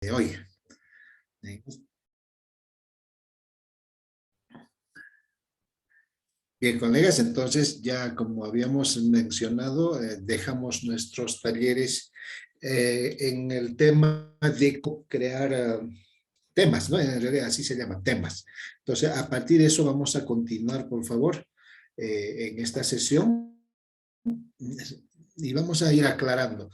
de hoy. Bien, colegas, entonces ya como habíamos mencionado, dejamos nuestros talleres en el tema de crear temas, ¿no? En realidad así se llama, temas. Entonces, a partir de eso vamos a continuar, por favor, en esta sesión y vamos a ir aclarando.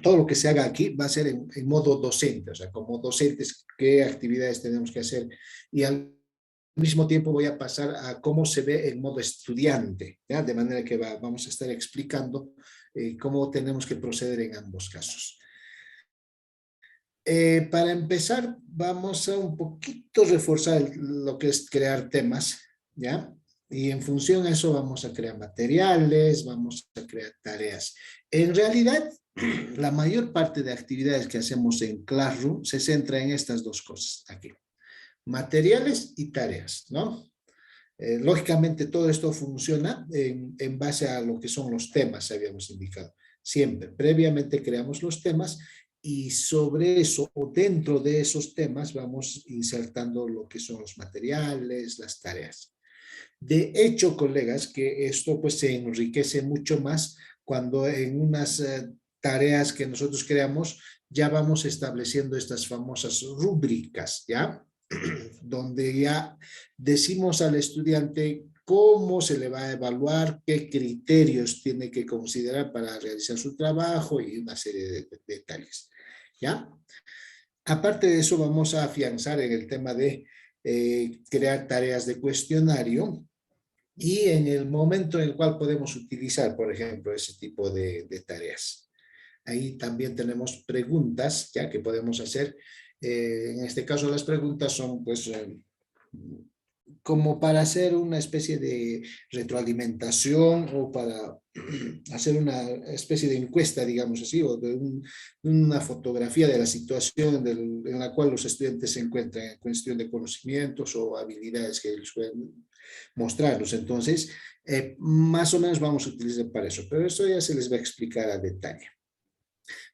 Todo lo que se haga aquí va a ser en modo docente, o sea, como docentes, qué actividades tenemos que hacer y al mismo tiempo voy a pasar a cómo se ve en modo estudiante, ¿ya? De manera que vamos a estar explicando cómo tenemos que proceder en ambos casos. Para empezar, vamos a un poquito reforzar lo que es crear temas, ¿ya? Y en función a eso vamos a crear materiales, vamos a crear tareas. En realidad, la mayor parte de actividades que hacemos en Classroom se centra en estas dos cosas aquí. Materiales y tareas, ¿no? Lógicamente todo esto funciona en base a lo que son los temas, habíamos indicado. Siempre, previamente creamos los temas y sobre eso o dentro de esos temas vamos insertando lo que son los materiales, las tareas. De hecho, colegas, que esto pues se enriquece mucho más cuando en unas tareas que nosotros creamos ya vamos estableciendo estas famosas rúbricas, ¿ya? Donde ya decimos al estudiante cómo se le va a evaluar, qué criterios tiene que considerar para realizar su trabajo y una serie de detalles, ¿ya? Aparte de eso, vamos a afianzar en el tema de crear tareas de cuestionario y en el momento en el cual podemos utilizar, por ejemplo, ese tipo de tareas. Ahí también tenemos preguntas, ya que podemos hacer. En este caso, las preguntas son, pues, como para hacer una especie de retroalimentación o para hacer una especie de encuesta, digamos así, o de una fotografía de la situación en la cual los estudiantes se encuentran en cuestión de conocimientos o habilidades que ellos pueden mostrarlos. Entonces, más o menos vamos a utilizar para eso, pero eso ya se les va a explicar a detalle.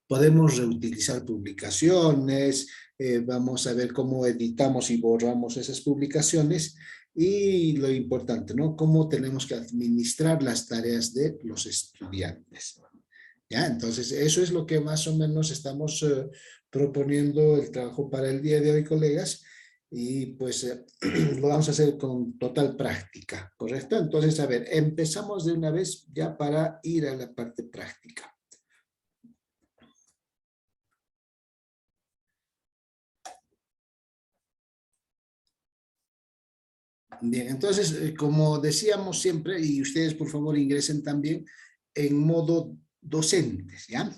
Podemos reutilizar publicaciones, vamos a ver cómo editamos y borramos esas publicaciones y lo importante, ¿no? Cómo tenemos que administrar las tareas de los estudiantes. ¿Ya? Entonces, eso es lo que más o menos estamos proponiendo el trabajo para el día de hoy, colegas, y pues lo vamos a hacer con total práctica, ¿correcto? Entonces, a ver, empezamos de una vez ya para ir a la parte práctica. Bien, entonces, como decíamos siempre, y ustedes por favor ingresen también en modo docentes, ¿ya?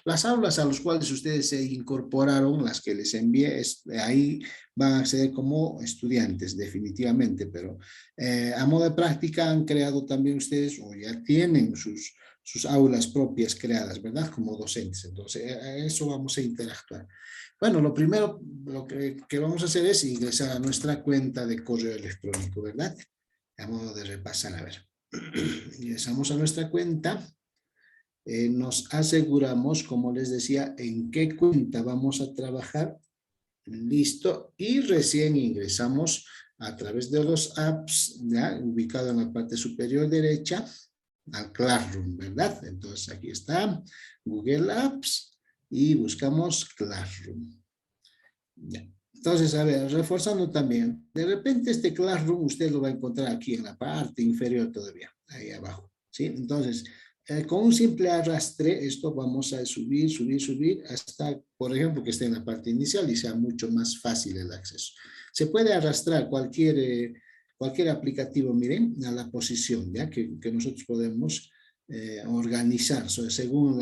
Las aulas a las cuales ustedes se incorporaron, las que les envié, ahí van a acceder como estudiantes, definitivamente, pero a modo de práctica han creado también ustedes, o ya tienen sus aulas propias creadas, ¿verdad? Como docentes, entonces a eso vamos a interactuar. Bueno, lo primero que vamos a hacer es ingresar a nuestra cuenta de correo electrónico, ¿verdad? A modo de repasar, a ver. Ingresamos a nuestra cuenta. Nos aseguramos, como les decía, en qué cuenta vamos a trabajar. Listo. Y recién ingresamos a través de los apps, ya ubicado en la parte superior derecha, al Classroom, ¿verdad? Entonces aquí está Google Apps y buscamos Classroom. Ya. Entonces, a ver, reforzando también, de repente este Classroom usted lo va a encontrar aquí en la parte inferior todavía, ahí abajo, ¿sí? Entonces, con un simple arrastre, esto vamos a subir, subir, subir, hasta, por ejemplo, que esté en la parte inicial y sea mucho más fácil el acceso. Se puede arrastrar cualquier aplicativo, miren, a la posición, ¿ya? Que nosotros podemos organizar según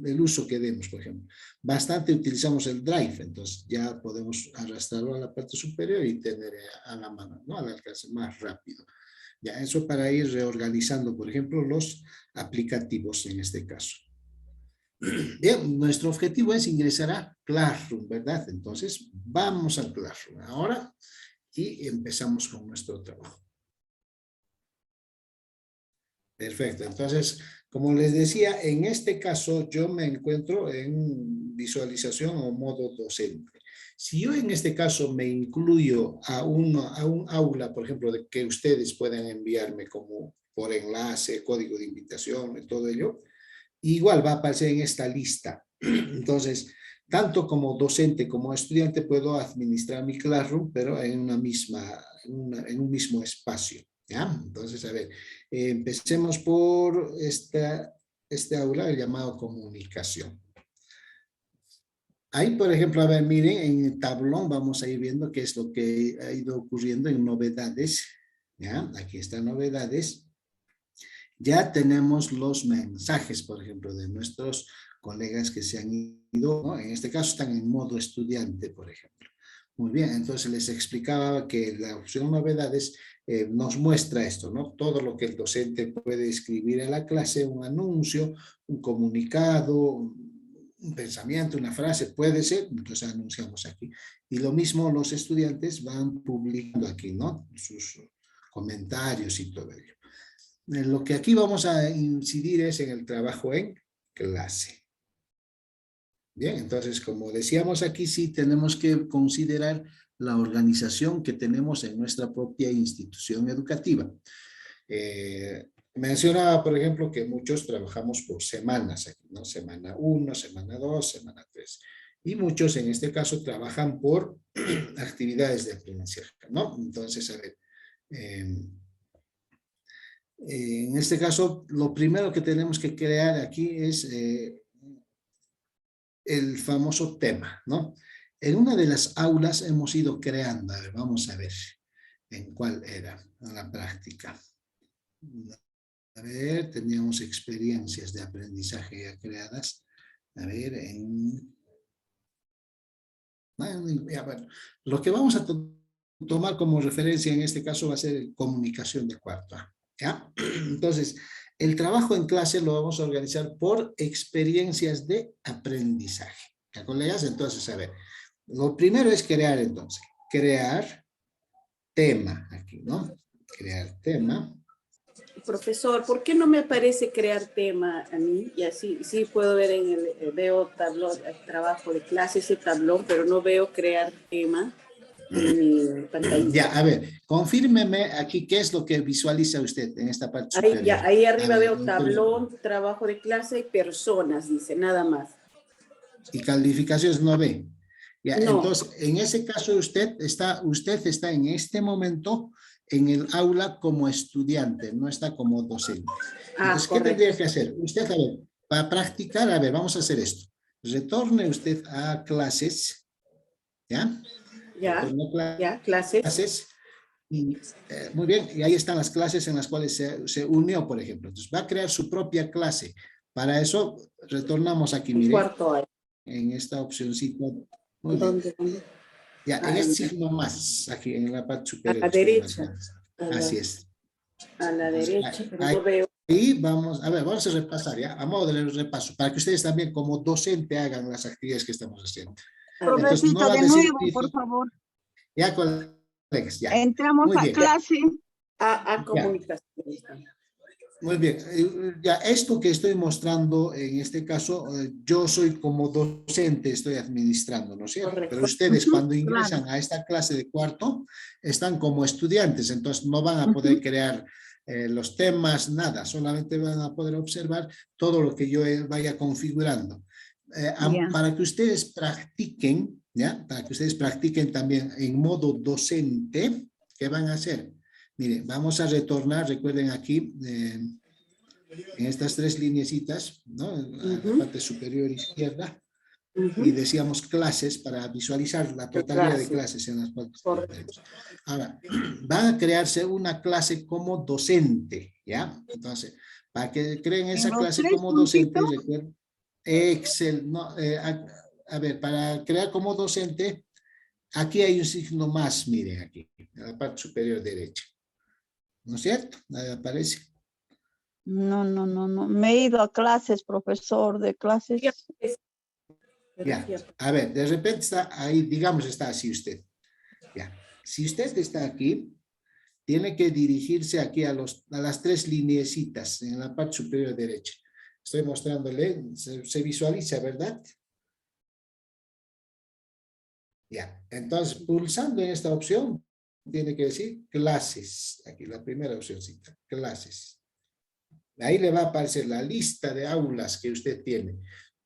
el uso que demos, por ejemplo. Bastante utilizamos el Drive, entonces ya podemos arrastrarlo a la parte superior y tener a la mano, ¿no? Al alcance más rápido. Ya, eso para ir reorganizando, por ejemplo, los aplicativos en este caso. Bien, nuestro objetivo es ingresar a Classroom, ¿verdad? Entonces, vamos al Classroom ahora y empezamos con nuestro trabajo. Perfecto, entonces, Como les decía, en este caso yo me encuentro en visualización o modo docente. Si yo en este caso me incluyo a un aula, por ejemplo, de que ustedes puedan enviarme como por enlace, código de invitación y todo ello, igual va a aparecer en esta lista. Entonces, tanto como docente como estudiante puedo administrar mi Classroom, pero en una misma, en un mismo espacio. ¿Ya? Entonces, a ver, empecemos por este aula, el llamado comunicación. Ahí, por ejemplo, a ver, miren, en el tablón vamos a ir viendo qué es lo que ha ido ocurriendo en novedades. ¿Ya? Aquí están novedades. Ya tenemos los mensajes, por ejemplo, de nuestros colegas que se han ido, ¿no? En este caso están en modo estudiante, por ejemplo. Muy bien, entonces les explicaba que la opción novedades nos muestra esto, ¿no? Todo lo que el docente puede escribir en la clase, un anuncio, un comunicado, un pensamiento, una frase, puede ser, entonces anunciamos aquí. Y lo mismo los estudiantes van publicando aquí, ¿no? Sus comentarios y todo ello. Lo que aquí vamos a incidir es en el trabajo en clase. Bien, entonces, como decíamos aquí, sí tenemos que considerar la organización que tenemos en nuestra propia institución educativa. Mencionaba, por ejemplo, que muchos trabajamos por semanas, ¿no? Semana 1, semana 2, semana 3. Y muchos, en este caso, trabajan por actividades de aprendizaje, ¿no? Entonces, a ver, en este caso, lo primero que tenemos que crear aquí es el famoso tema, ¿no? En una de las aulas hemos ido creando, a ver, vamos a ver en cuál era la práctica. A ver, teníamos experiencias de aprendizaje ya creadas. A ver, bueno, lo que vamos a tomar como referencia en este caso va a ser comunicación de cuarto A. ¿Ya? Entonces, el trabajo en clase lo vamos a organizar por experiencias de aprendizaje. ¿Ya, colegas? Entonces, a ver, lo primero es crear entonces. Crear tema aquí, ¿no? Crear tema. Profesor, ¿por qué no me aparece crear tema a mí? Y así sí puedo ver en el, veo tablón, el trabajo de clase, ese tablón, pero no veo crear tema en mi pantalla. Ya, a ver, confírmeme aquí qué es lo que visualiza usted en esta parte Ahí, superior. ya, ahí arriba ver, veo tablón, trabajo de clase y personas, dice, nada más. Y calificaciones no ve. Ya, No. entonces, en ese caso usted está en este momento en el aula como estudiante, no está como docente. Entonces, ¿qué tendría que hacer? Usted, a ver, para practicar, a ver, vamos a hacer esto. Retorne usted a clases, ¿ya? Ya, clases. Y, muy bien, y ahí están las clases en las cuales se unió, por ejemplo. Entonces, va a crear su propia clase. Para eso, retornamos aquí, mire. Cuarto año. En esta opcióncita. Muy ¿Dónde? bien. Ya, en este signo más, aquí en la parte superior. A la derecha. Así es. A la derecha, pero ahí, no veo. ahí vamos, a ver, vamos a repasar ya, a modo de repaso, para que ustedes también como docente hagan las actividades que estamos haciendo. Profesor, no de nuevo, por favor. Ya, colegas, ya. Entramos a clase. A comunicación. Muy bien, ya esto que estoy mostrando en este caso, yo soy como docente, estoy administrando, ¿no es cierto? Correcto. Pero ustedes cuando ingresan a esta clase de cuarto, están como estudiantes, entonces no van a poder crear los temas, nada, solamente van a poder observar todo lo que yo vaya configurando. Para que ustedes practiquen, ¿ya? Para que ustedes practiquen también en modo docente, ¿qué van a hacer? Miren, vamos a retornar, recuerden aquí, en estas tres lineecitas, ¿no? En la parte superior izquierda, y decíamos clases para visualizar la totalidad de clases en las cuales tenemos. Ahora, va a crearse una clase como docente, ¿ya? Entonces, para que creen esa clase como docente, recuerden, Excel, no, a ver, para crear como docente, aquí hay un signo más, miren aquí, en la parte superior derecha. ¿No es cierto? Ahí aparece. No. Me he ido a clases, profesor, de clases. Ya, a ver, de repente está ahí, digamos, está así usted. Ya, si usted está aquí, tiene que dirigirse aquí a las tres lineecitas en la parte superior derecha. Estoy mostrándole, se visualiza, ¿verdad? Ya, entonces pulsando en esta opción, tiene que decir clases. Aquí la primera opcióncita, clases. Ahí le va a aparecer la lista de aulas que usted tiene.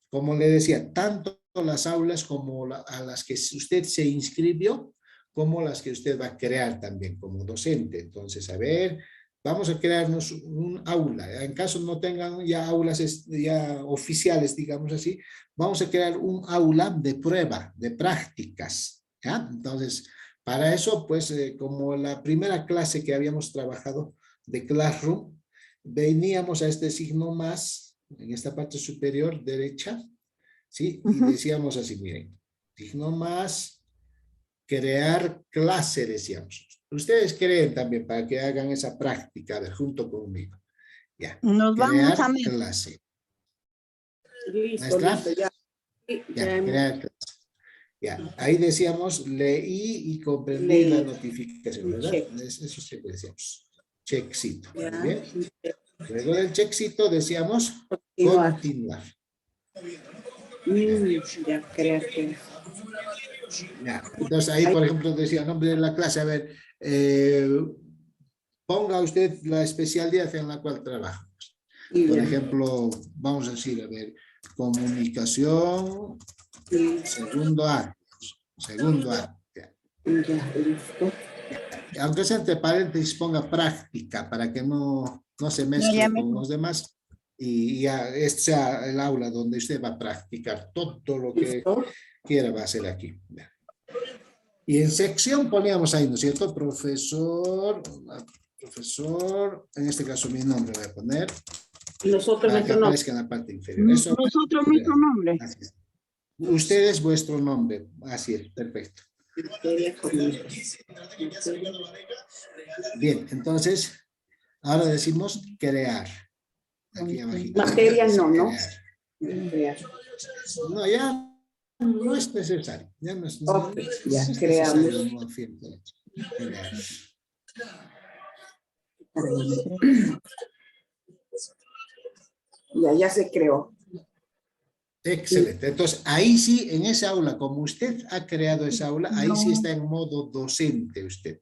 Como le decía, tanto las aulas como a las que usted se inscribió, como las que usted va a crear también como docente. Entonces, a ver, vamos a crearnos un aula. En caso no tengan ya aulas ya oficiales, digamos así, vamos a crear un aula de prueba, de prácticas. ¿Ya? Entonces, para eso, pues, como la primera clase que habíamos trabajado de Classroom, veníamos a este signo más, en esta parte superior derecha, ¿sí? Y decíamos así, miren, signo más, crear clase, decíamos. Ustedes creen también para que hagan esa práctica, a ver, junto conmigo. Ya, Nos vamos a crear mí. clase. Listo, ¿Está? listo, ya. Sí, Ya, ya hemos crear clase. Ya, ahí decíamos, leí y comprendí la leído. notificación, Un ¿verdad? check. Eso siempre decíamos. Checkcito. Ya. Muy bien. Luego del checkcito decíamos Continuar. continuar. Ya, crear que. Ya. Entonces ahí, por ejemplo, decía nombre de la clase, a ver, ponga usted la especialidad en la cual trabaja. Por ejemplo, vamos a decir, a ver, comunicación, segundo A. Segundo A. Ya. Ya, listo. Aunque sea entre paréntesis, ponga práctica para que no se Ya mezcle me... con los demás y ya este sea el aula donde usted va a practicar todo lo que Listo. quiera va a hacer aquí. Y en sección poníamos ahí, ¿no es cierto? Profesor, en este caso mi nombre voy a poner, Y nosotros para que nuestro nombre. aparezca en la parte inferior. Eso, Nosotros mismo nombre. así es. Ustedes vuestro nombre, así es, perfecto. Bien, entonces, ahora decimos crear. Aquí abajito. Materia no, ¿no? Crear. No, ya no es necesario. Ya no es, Ok, ya no es creamos. necesario no, crear. Ya se creó. Excelente. Entonces, ahí sí, en esa aula, como usted ha creado esa aula, ahí sí está en modo docente usted.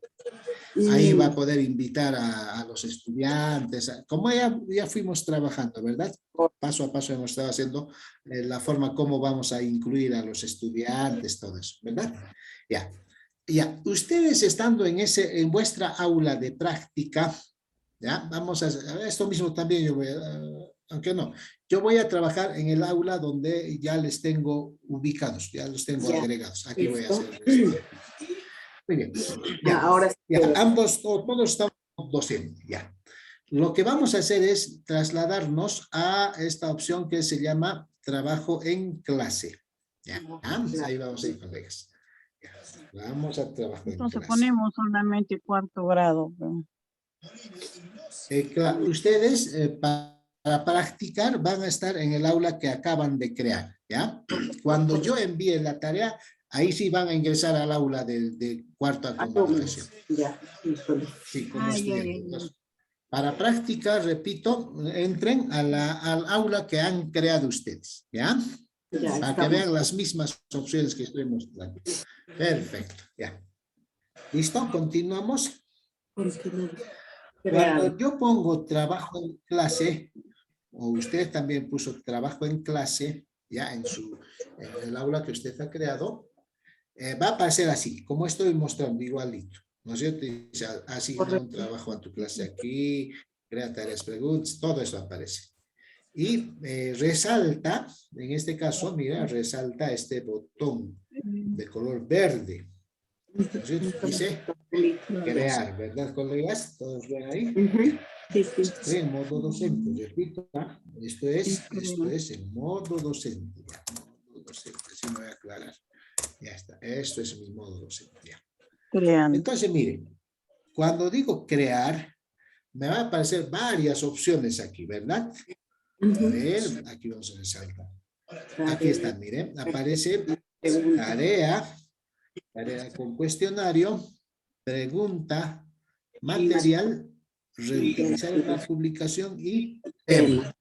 Ahí va a poder invitar a los estudiantes, como ya fuimos trabajando, ¿verdad? Paso a paso hemos estado haciendo la forma como vamos a incluir a los estudiantes, todo eso, ¿verdad? Ya. Ya, ustedes estando en vuestra aula de práctica, ya, vamos a esto mismo también yo voy aunque no, yo voy a trabajar en el aula donde ya les tengo ubicados, ya los tengo agregados. Aquí voy a hacer esto. Muy bien. Ya, Ahora sí. ya, ambos, todos estamos docentes, ya. Lo que vamos a hacer es trasladarnos a esta opción que se llama trabajo en clase. Ya, ahí vamos a ir, colegas. Ya, vamos a trabajo en Entonces clase. ponemos solamente 4º grado. Claro, ustedes para practicar van a estar en el aula que acaban de crear, ¿ya? Cuando yo envíe la tarea, ahí sí van a ingresar al aula de cuarta comunicación. Ya. Sí, como estudiantes. Para practicar, repito, entren al aula que han creado ustedes, ¿ya? Para que vean las mismas opciones que estoy mostrando. Perfecto, ya. ¿Listo? Continuamos. Cuando yo pongo trabajo en clase, o usted también puso trabajo en clase, ya en el aula que usted ha creado, va a aparecer así, como estoy mostrando, igualito. ¿No es cierto? Dice, asigna un trabajo a tu clase aquí, crea tareas, preguntas, todo eso aparece. Y resalta, en este caso, mira, resalta este botón de color verde. ¿No es cierto? Dice crear, ¿verdad, colegas? ¿Todos ven ahí? Sí, sí. Estoy en modo docente, repito, esto es en modo docente. Ya, modo docente, así me voy a aclarar. Ya está, esto es mi modo docente. Ya. Creando. Entonces, miren, cuando digo crear, me van a aparecer varias opciones aquí, ¿verdad? A ver, aquí vamos a resaltar. Aquí está, miren, aparece tarea con cuestionario, pregunta, material, reutilizar en la publicación y tema.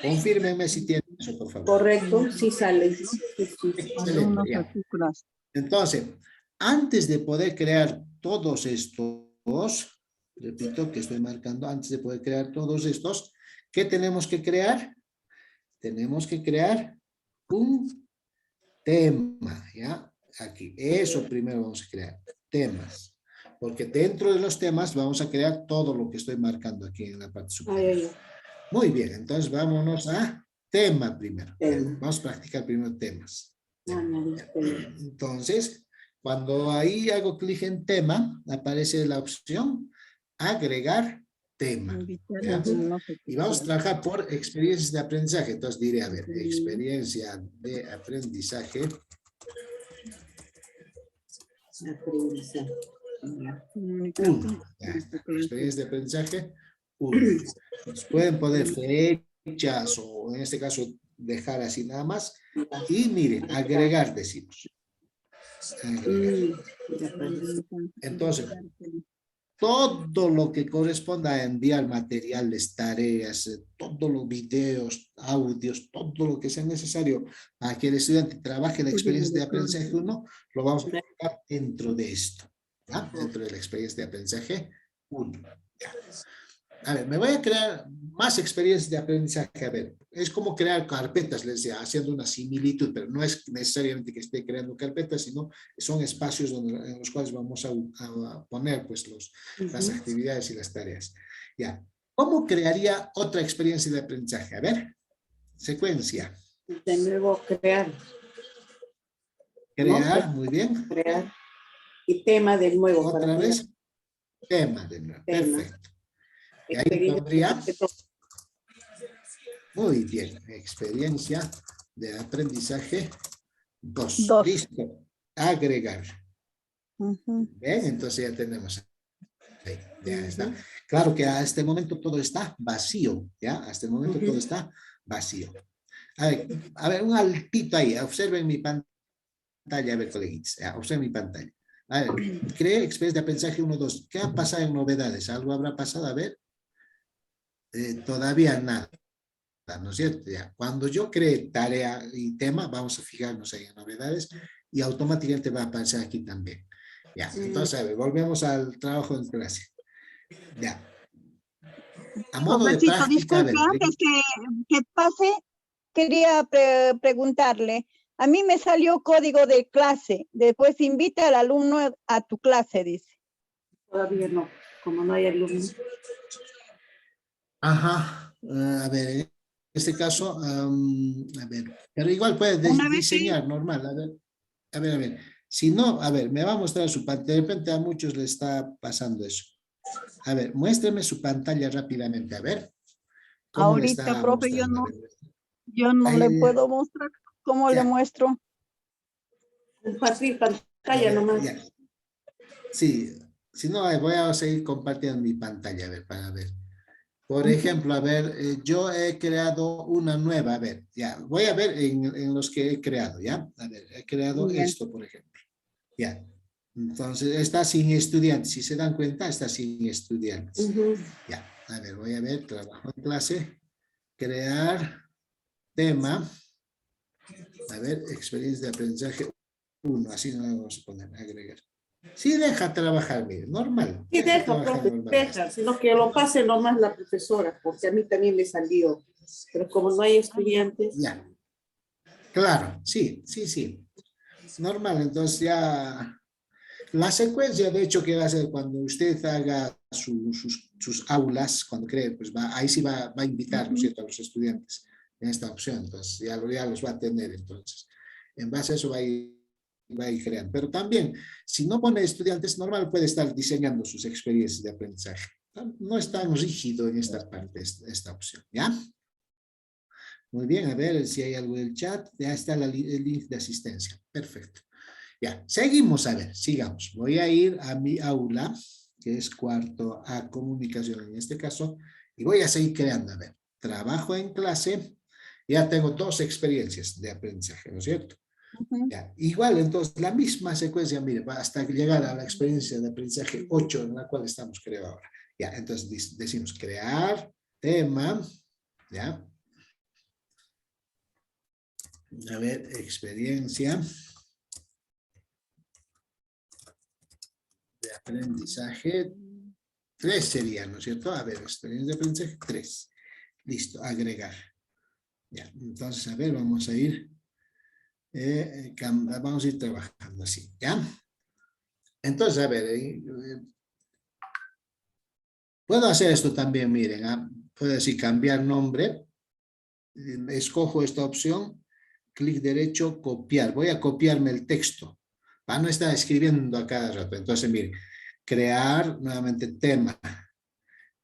Confírmenme si tienen eso, por favor. Correcto, sí sale. Sí, sí. Excelente, Alumnos ya. a tu clase. Entonces, antes de poder crear todos estos, repito que estoy marcando, antes de poder crear todos estos, ¿qué tenemos que crear? Tenemos que crear un tema, ¿ya? Aquí, eso primero vamos a crear, temas. Porque dentro de los temas vamos a crear todo lo que estoy marcando aquí en la parte superior. Ay, ay, ay. Muy bien, entonces vámonos a tema primero. Tema. Vamos a practicar primero temas. Añadir tema. Entonces, cuando ahí hago clic en tema, aparece la opción agregar tema. Invitar ¿Ya? a alumnos a tu Y vamos a clase. trabajar por experiencias de aprendizaje. Entonces diré, a ver, experiencia de aprendizaje. Aprendizaje. Comunicación Ya en tu está. clase. Experiencia de aprendizaje 1. Pues pueden poner fechas o en este caso dejar así nada más. Y miren, agregar decimos. Agregar. Entonces, todo lo que corresponda a enviar materiales, tareas, todos los videos, audios, todo lo que sea necesario para que el estudiante trabaje la experiencia de aprendizaje 1, lo vamos a colocar dentro de esto, ¿ya? Dentro de la experiencia de aprendizaje 1. ¿Ya? A ver, me voy a crear más experiencias de aprendizaje. A ver, es como crear carpetas, les decía, haciendo una similitud, pero no es necesariamente que esté creando carpetas, sino son espacios en los cuales vamos a poner pues, las actividades y las tareas. Ya. ¿Cómo crearía otra experiencia de aprendizaje? A ver, secuencia. De nuevo, crear. Crear, ¿No? muy bien. Crear. Y tema de nuevo. Otra vez, tema de nuevo. Tema. Perfecto. Y ahí pondría, muy bien, experiencia de aprendizaje 2. Dos. Listo. Agregar. Bien, entonces ya tenemos. Ahí, ya está. Claro que hasta el momento todo está vacío, ¿ya? Hasta el momento todo está vacío. A ver, un altito ahí. Observen mi pantalla, a ver, coleguitas. Observen mi pantalla. A ver, cree experiencia de aprendizaje 1, 2. ¿Qué ha pasado en novedades? ¿Algo habrá pasado? A ver. Todavía nada, ¿no es cierto? Ya. Cuando yo cree tarea y tema, vamos a fijarnos ahí en novedades y automáticamente va a aparecer aquí también. Ya, entonces, a ver, volvemos al trabajo en clase. Ya. A modo de Robertito, práctica, a disculpe, ver. antes que pase, quería preguntarle. A mí me salió código de clase. Después invita al alumno a tu clase, dice. Todavía no, como no hay alumnos. Ajá. A ver, en este caso, a ver, pero igual puedes Una vez diseñar normal. A ver. Si no, a ver, me va a mostrar su pantalla. De repente a muchos le está pasando eso. A ver, muéstrame su pantalla rápidamente. A ver. ¿Cómo le ahorita, está profe, mostrando? A ver. yo no le puedo mostrar. ¿Cómo le Ya. muestro? Compartir pantalla nomás. Ya. Sí, si no, voy a seguir compartiendo mi pantalla, a ver, para ver. Por ejemplo, a ver, yo he creado una nueva, a ver, ya, voy a ver en los que he creado, ¿ya? A ver, he creado Bien. esto, por ejemplo, ya. Entonces, está sin estudiantes, si se dan cuenta, está sin estudiantes. Ya, a ver, voy a ver, trabajo en clase, crear tema, a ver, experiencia de aprendizaje 1, así no vamos a poner, agregar. Sí deja trabajar, mire, normal. Sí, deja, profe, deja, sino que lo pase nomás la profesora, porque a mí también me salió. Pero como no hay estudiantes. Ya. Claro, sí. Normal, entonces ya. La secuencia, de hecho, que va a ser cuando usted haga sus aulas, cuando cree, pues ahí sí va a invitar, ¿no es cierto?, a los estudiantes en esta opción. Entonces ya los va a tener, entonces. En base a eso va a ir creando. Pero también, si no pone estudiantes, normal puede estar diseñando sus experiencias de aprendizaje. No es tan rígido en esta parte, esta opción, ¿ya? Muy bien, a ver si hay algo en el chat. Ya está el link de asistencia. Perfecto. Ya, seguimos, a ver, sigamos. Voy a ir a mi aula, que es cuarto A, comunicación en este caso, y voy a seguir creando, a ver, trabajo en clase. Ya tengo 2 experiencias de aprendizaje, ¿no es cierto? Ya, igual, entonces, la misma secuencia, mire, hasta llegar a la experiencia de aprendizaje 8, en la cual estamos creando ahora. Ya, entonces decimos crear tema, ¿ya? A ver, experiencia de aprendizaje. 3 sería, ¿no es cierto? A ver, experiencia de aprendizaje, 3. Listo, agregar. Ya, entonces, a ver, vamos a ir, vamos a ir trabajando así, ¿ya? Entonces, a ver, puedo hacer esto también, miren, puedo decir cambiar nombre, escojo esta opción, clic derecho, copiar. Voy a copiarme el texto para no estar escribiendo a cada rato. Entonces, miren, crear nuevamente tema.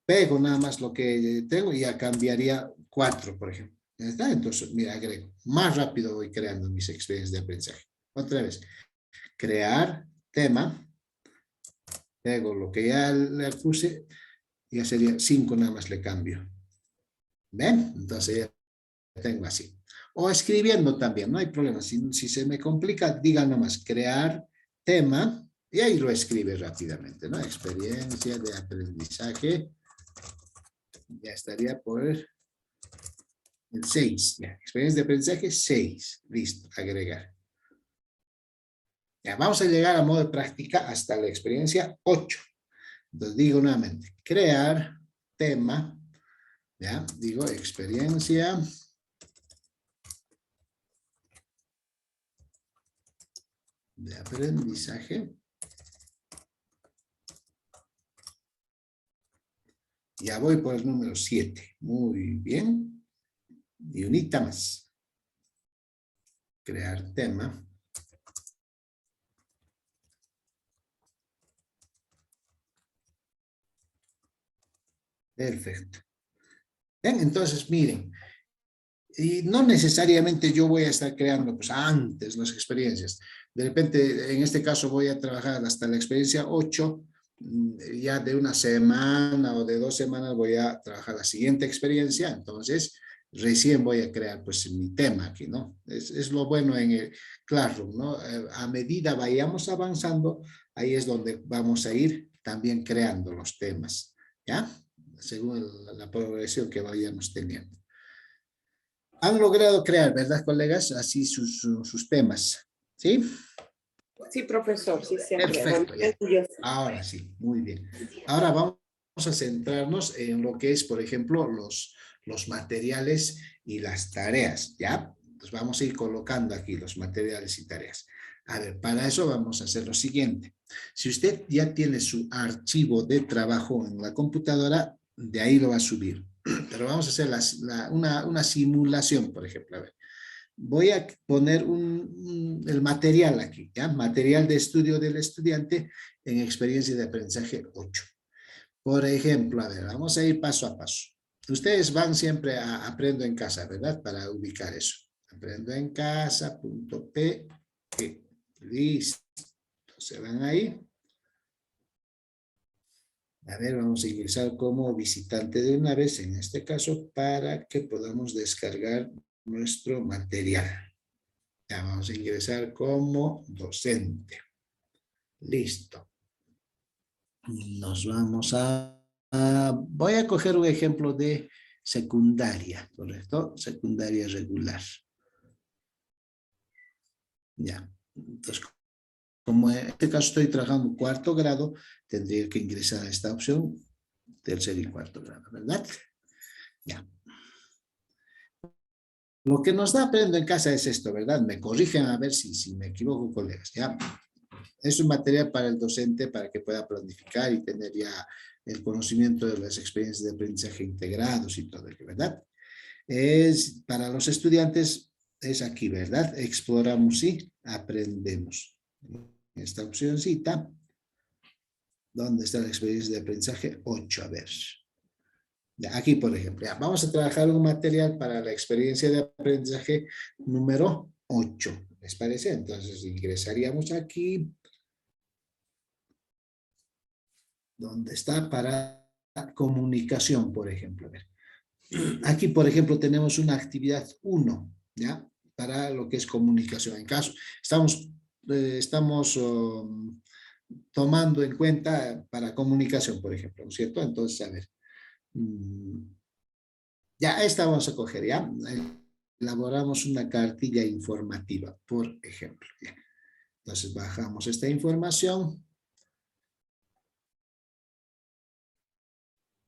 Pego nada más lo que tengo y ya cambiaría 4, por ejemplo. ¿Ya está? Entonces, mira, agrego. Más rápido voy creando mis experiencias de aprendizaje. Otra vez, crear tema. Pego lo que ya le puse, ya sería 5 nada más le cambio. ¿Ven? Entonces ya tengo así. O escribiendo también, no hay problema. Si se me complica, diga nomás crear tema y ahí lo escribe rápidamente, ¿no? Experiencia de aprendizaje. Ya estaría por el 6. Ya. Experiencia de aprendizaje 6. Listo, agregar. Ya, vamos a llegar a modo de práctica hasta la experiencia 8. Entonces digo nuevamente, crear tema. Ya, digo experiencia de aprendizaje. Ya voy por el número 7. Muy bien. Y unita más. Crear tema. Perfecto. Bien, entonces miren. Y no necesariamente yo voy a estar creando pues antes las experiencias. De repente, en este caso voy a trabajar hasta la experiencia 8. Ya de una semana o de 2 semanas voy a trabajar la siguiente experiencia. Entonces, recién voy a crear pues mi tema aquí, ¿no? Es lo bueno en el Classroom, ¿no? A medida vayamos avanzando, ahí es donde vamos a ir también creando los temas, ¿ya? Según la progresión que vayamos teniendo. Han logrado crear, ¿verdad, colegas? Así sus temas, ¿sí? Sí, profesor, sí se ha creado. Perfecto, ya. Ahora sí, muy bien. Ahora vamos a centrarnos en lo que es, por ejemplo, los materiales y las tareas, ¿ya? Pues vamos a ir colocando aquí los materiales y tareas. A ver, para eso vamos a hacer lo siguiente. Si usted ya tiene su archivo de trabajo en la computadora, de ahí lo va a subir. Pero vamos a hacer una simulación, por ejemplo. A ver, voy a poner el material aquí, ¿ya? Material de estudio del estudiante en experiencia de aprendizaje 8. Por ejemplo, a ver, vamos a ir paso a paso. Ustedes van siempre a Aprendo en Casa, ¿verdad? Para ubicar eso. Aprendo en Casa, .p. Listo. Se van ahí. A ver, vamos a ingresar como visitante de una vez, en este caso, para que podamos descargar nuestro material. Ya vamos a ingresar como docente. Listo. Nos vamos voy a coger un ejemplo de secundaria, ¿correcto? Secundaria regular. Ya. Entonces, como en este caso estoy trabajando cuarto grado, tendría que ingresar a esta opción, tercer y cuarto grado, ¿verdad? Ya. Lo que nos da Aprendo en Casa es esto, ¿verdad? Me corrigen a ver si me equivoco, colegas, ¿ya? Es un material para el docente para que pueda planificar y tener ya el conocimiento de las experiencias de aprendizaje integrados y todo ello, ¿verdad? Es para los estudiantes, es aquí, ¿verdad? Exploramos y aprendemos. Esta opcióncita, ¿dónde está la experiencia de aprendizaje? 8, a ver. Ya, aquí, por ejemplo, ya, vamos a trabajar un material para la experiencia de aprendizaje número 8. ¿Les parece? Entonces ingresaríamos aquí, donde está para comunicación, por ejemplo. A ver. Aquí, por ejemplo, tenemos una actividad 1, ¿ya? Para lo que es comunicación. En caso, estamos tomando en cuenta para comunicación, por ejemplo, ¿no es cierto? Entonces, a ver. Ya, esta vamos a coger, ¿ya? elaboramos una cartilla informativa, por ejemplo. Entonces bajamos esta información.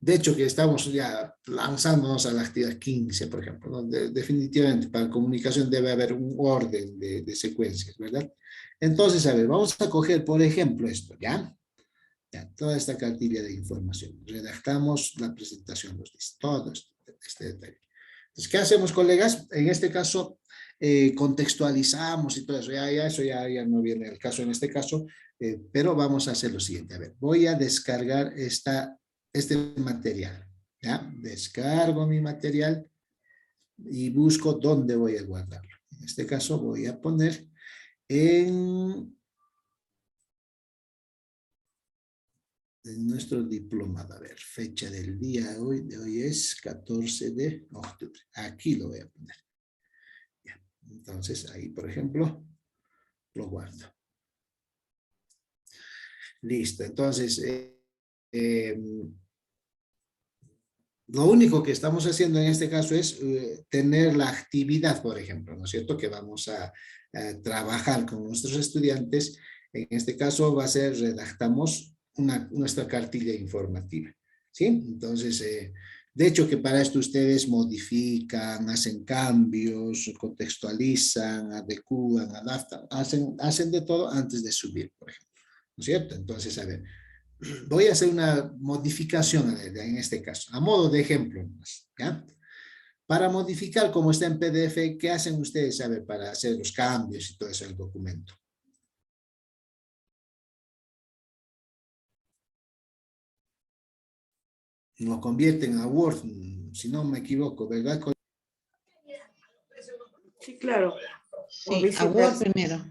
De hecho, que estamos ya lanzándonos a la actividad 15, por ejemplo, ¿no? Definitivamente para comunicación debe haber un orden de secuencias, ¿verdad? Entonces, a ver, vamos a coger, por ejemplo, esto, ¿ya? Ya, toda esta cartilla de información. Redactamos la presentación, los dice, todo este detalle. Entonces, ¿qué hacemos, colegas? En este caso, contextualizamos y todo eso. Eso ya no viene al caso en este caso, pero vamos a hacer lo siguiente. A ver, voy a descargar este material. ¿Ya? Descargo mi material y busco dónde voy a guardarlo. En este caso, voy a poner en nuestro diplomado. A ver, fecha del día de hoy es 14 de octubre. Aquí lo voy a poner. Ya. Entonces, ahí, por ejemplo, lo guardo. Listo. Entonces, lo único que estamos haciendo en este caso es tener la actividad, por ejemplo, ¿no es cierto? Que vamos a trabajar con nuestros estudiantes. En este caso va a ser, redactamos nuestra cartilla informativa, ¿sí? Entonces, de hecho que para esto ustedes modifican, hacen cambios, contextualizan, adecúan, adaptan, hacen de todo antes de subir, por ejemplo, ¿no es cierto? Entonces, a ver, voy a hacer una modificación en este caso, a modo de ejemplo, ¿ya? Para modificar como está en PDF, ¿qué hacen ustedes, a ver, para hacer los cambios y todo eso en el documento? Lo convierten a Word, si no me equivoco, ¿verdad? Sí, claro. Sí, a Word primero.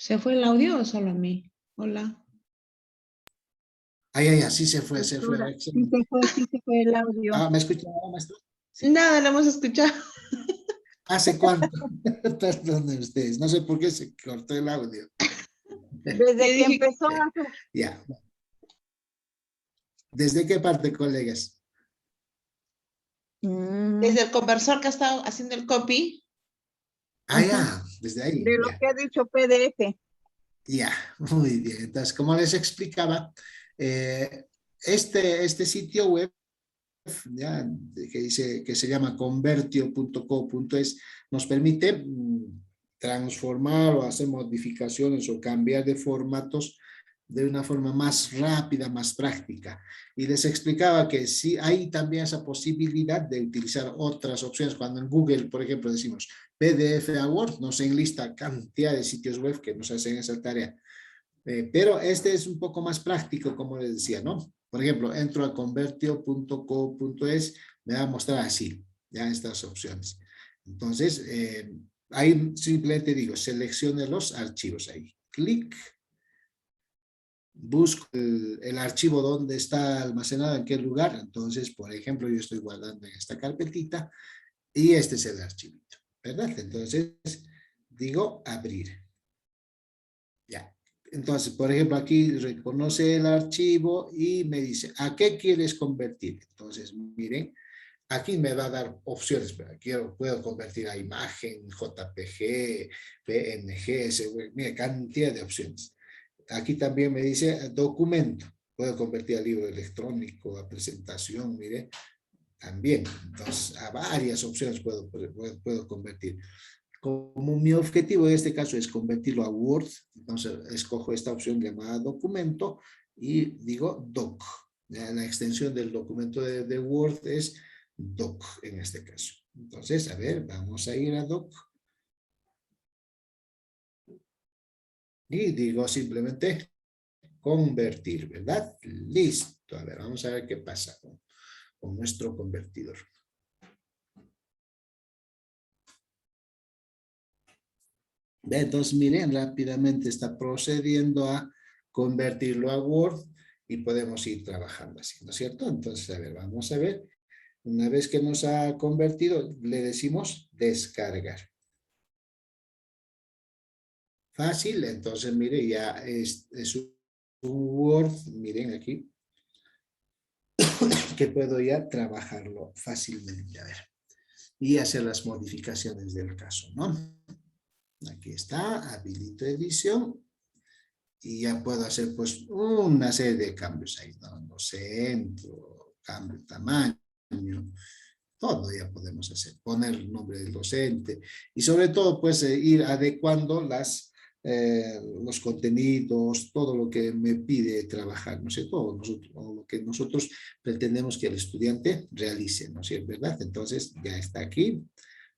¿Se fue el audio o solo a mí? Hola. Sí se fue, se fue. Doctora, sí se fue el audio. ¿Me escucha ahora, maestro? Sí. Nada, lo hemos escuchado. ¿Hace cuánto? Perdonen ustedes, no sé por qué se cortó el audio. Desde que empezó a... Ya. ¿Desde qué parte, colegas? Desde el conversor que ha estado haciendo el copy. Ya, desde ahí. De lo Ya. que ha dicho PDF. Ya, muy bien. Entonces, como les explicaba, este sitio web, ya, que se llama convertio.co.es, nos permite transformar o hacer modificaciones o cambiar de formatos de una forma más rápida, más práctica. Y les explicaba que sí hay también esa posibilidad de utilizar otras opciones. Cuando en Google, por ejemplo, decimos PDF a Word, nos enlista cantidad de sitios web que nos hacen esa tarea. Pero este es un poco más práctico, como les decía, ¿no? Por ejemplo, entro a convertio.co.es, me va a mostrar así, ya estas opciones. Entonces, ahí simplemente digo, seleccione los archivos ahí. Clic. Busco el archivo donde está almacenado, en qué lugar. Entonces, por ejemplo, yo estoy guardando en esta carpetita y este es el archivito. ¿verdad? Entonces, digo abrir. Ya. Entonces, por ejemplo, aquí reconoce el archivo y me dice, ¿a qué quieres convertir? Entonces, miren, aquí me va a dar opciones, pero puedo convertir a imagen, JPG, PNG, mira, cantidad de opciones. Aquí también me dice documento, puedo convertir a libro electrónico, a presentación, mire, también. Entonces, a varias opciones puedo convertir. Como mi objetivo en este caso es convertirlo a Word, entonces escojo esta opción llamada documento y digo doc. Ya, la extensión del documento de Word es doc en este caso. Entonces, a ver, vamos a ir a doc. Y digo simplemente convertir, ¿verdad? Listo. A ver, vamos a ver qué pasa con nuestro convertidor. Entonces, miren, rápidamente está procediendo a convertirlo a Word y podemos ir trabajando así, ¿no es cierto? Entonces, a ver, vamos a ver. Una vez que nos ha convertido, le decimos descargar. Fácil, entonces, mire, ya es un Word, miren aquí, que puedo ya trabajarlo fácilmente, a ver, y hacer las modificaciones del caso, ¿no? Aquí está, habilito edición. Y ya puedo hacer pues una serie de cambios ahí, ¿no? Centro, cambio de tamaño, todo ya podemos hacer, poner el nombre del docente y sobre todo pues ir adecuando los contenidos, todo lo que me pide trabajar, ¿no es cierto? O lo que nosotros pretendemos que el estudiante realice, ¿no es cierto? ¿Verdad? Entonces ya está aquí.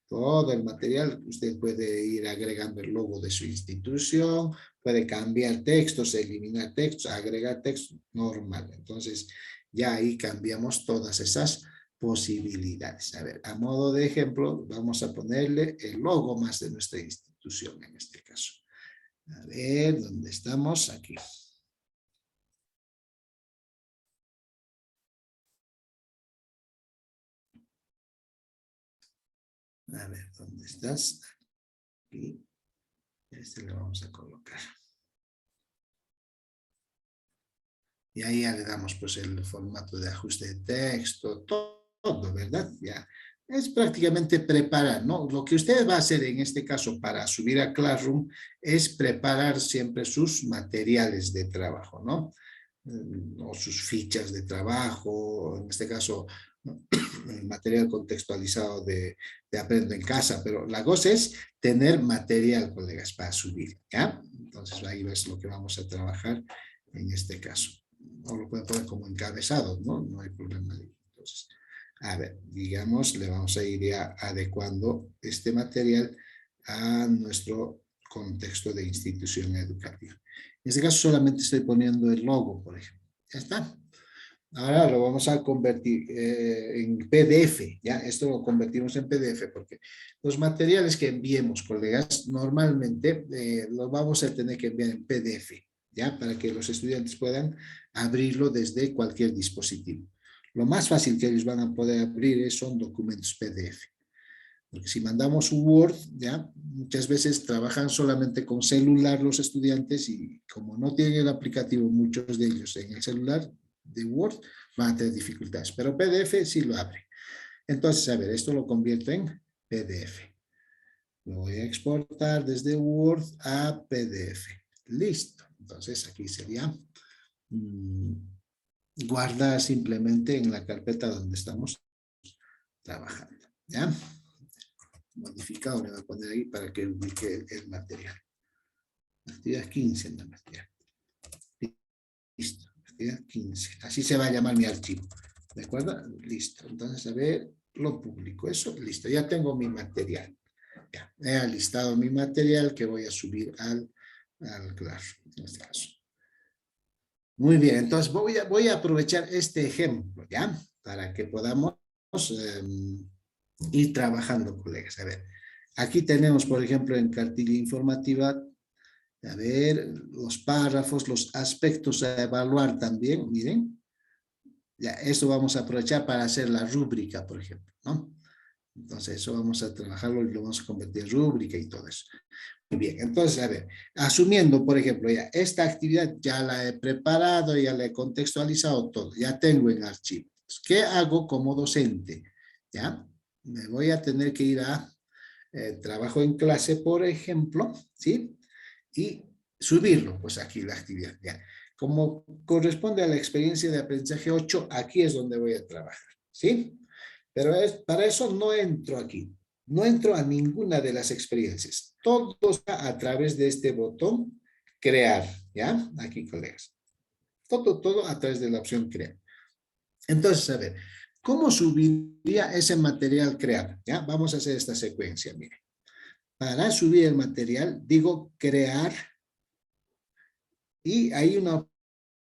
Todo el material, usted puede ir agregando el logo de su institución, puede cambiar textos, eliminar textos, agregar textos, normal. Entonces, ya ahí cambiamos todas esas posibilidades. A ver, a modo de ejemplo, vamos a ponerle el logo más de nuestra institución en este caso. A ver, ¿dónde estamos? Aquí. A ver, ¿dónde estás? Aquí. Este lo vamos a colocar. Y ahí ya le damos pues el formato de ajuste de texto, todo, ¿verdad? Ya es prácticamente preparar, ¿no? Lo que usted va a hacer en este caso para subir a Classroom es preparar siempre sus materiales de trabajo, ¿no? O sus fichas de trabajo, en este caso, ¿no? El material contextualizado de Aprendo en Casa, pero la cosa es tener material, colegas, para subir, ¿ya? Entonces ahí es lo que vamos a trabajar en este caso. O lo pueden poner como encabezado, ¿no? No hay problema. Entonces, a ver, digamos, le vamos a ir ya adecuando este material a nuestro contexto de institución educativa. En este caso solamente estoy poniendo el logo, por ejemplo. Ya está. Ahora lo vamos a convertir en PDF, ¿ya? Esto lo convertimos en PDF porque los materiales que enviemos, colegas, normalmente los vamos a tener que enviar en PDF, ¿ya? Para que los estudiantes puedan abrirlo desde cualquier dispositivo. Lo más fácil que ellos van a poder abrir son documentos PDF. Porque si mandamos un Word, ya muchas veces trabajan solamente con celular los estudiantes y como no tienen el aplicativo, muchos de ellos en el celular de Word, van a tener dificultades. Pero PDF sí lo abre. Entonces, a ver, esto lo convierto en PDF. Lo voy a exportar desde Word a PDF. Listo. Entonces, aquí sería guardar simplemente en la carpeta donde estamos trabajando. ¿Ya? Modificado le voy a poner ahí para que ubique el material. Actividad 15 no material. Listo, actividad 15. Así se va a llamar mi archivo. ¿De acuerdo? Listo. Entonces, a ver, lo publico. Eso, listo. Ya tengo mi material. Ya, he alistado mi material que voy a subir al Classroom, en este caso. Muy bien, entonces voy a aprovechar este ejemplo, ¿ya? Para que podamos ir trabajando, colegas. A ver, aquí tenemos, por ejemplo, en cartilla informativa, a ver, los párrafos, los aspectos a evaluar también, miren. Ya, esto vamos a aprovechar para hacer la rúbrica, por ejemplo, ¿no? Entonces eso vamos a trabajarlo y lo vamos a convertir en rúbrica y todo eso. Muy bien, entonces a ver, asumiendo por ejemplo ya esta actividad ya la he preparado, ya la he contextualizado todo, ya tengo en archivo. ¿Qué hago como docente? ¿Ya? Me voy a tener que ir a trabajo en clase, por ejemplo, ¿sí? Y subirlo, pues aquí la actividad, ¿ya? Como corresponde a la experiencia de aprendizaje 8, aquí es donde voy a trabajar, ¿sí? Pero para eso no entro aquí, no entro a ninguna de las experiencias. Todo está a través de este botón, crear, ¿ya? Aquí, colegas. Todo a través de la opción crear. Entonces, a ver, ¿cómo subiría ese material crear? ¿Ya? Vamos a hacer esta secuencia, mire. Para subir el material, digo crear y hay una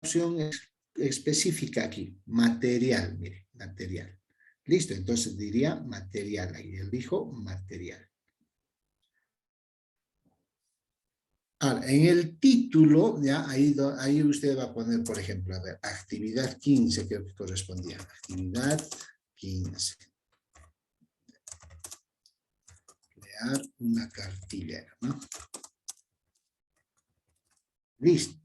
opción específica aquí, material, mire, material. Listo, entonces diría material, ahí elijo material. Ahora, en el título, ya ahí usted va a poner, por ejemplo, a ver, actividad 15, creo que correspondía, actividad 15. Crear una cartilla, ¿no? Listo.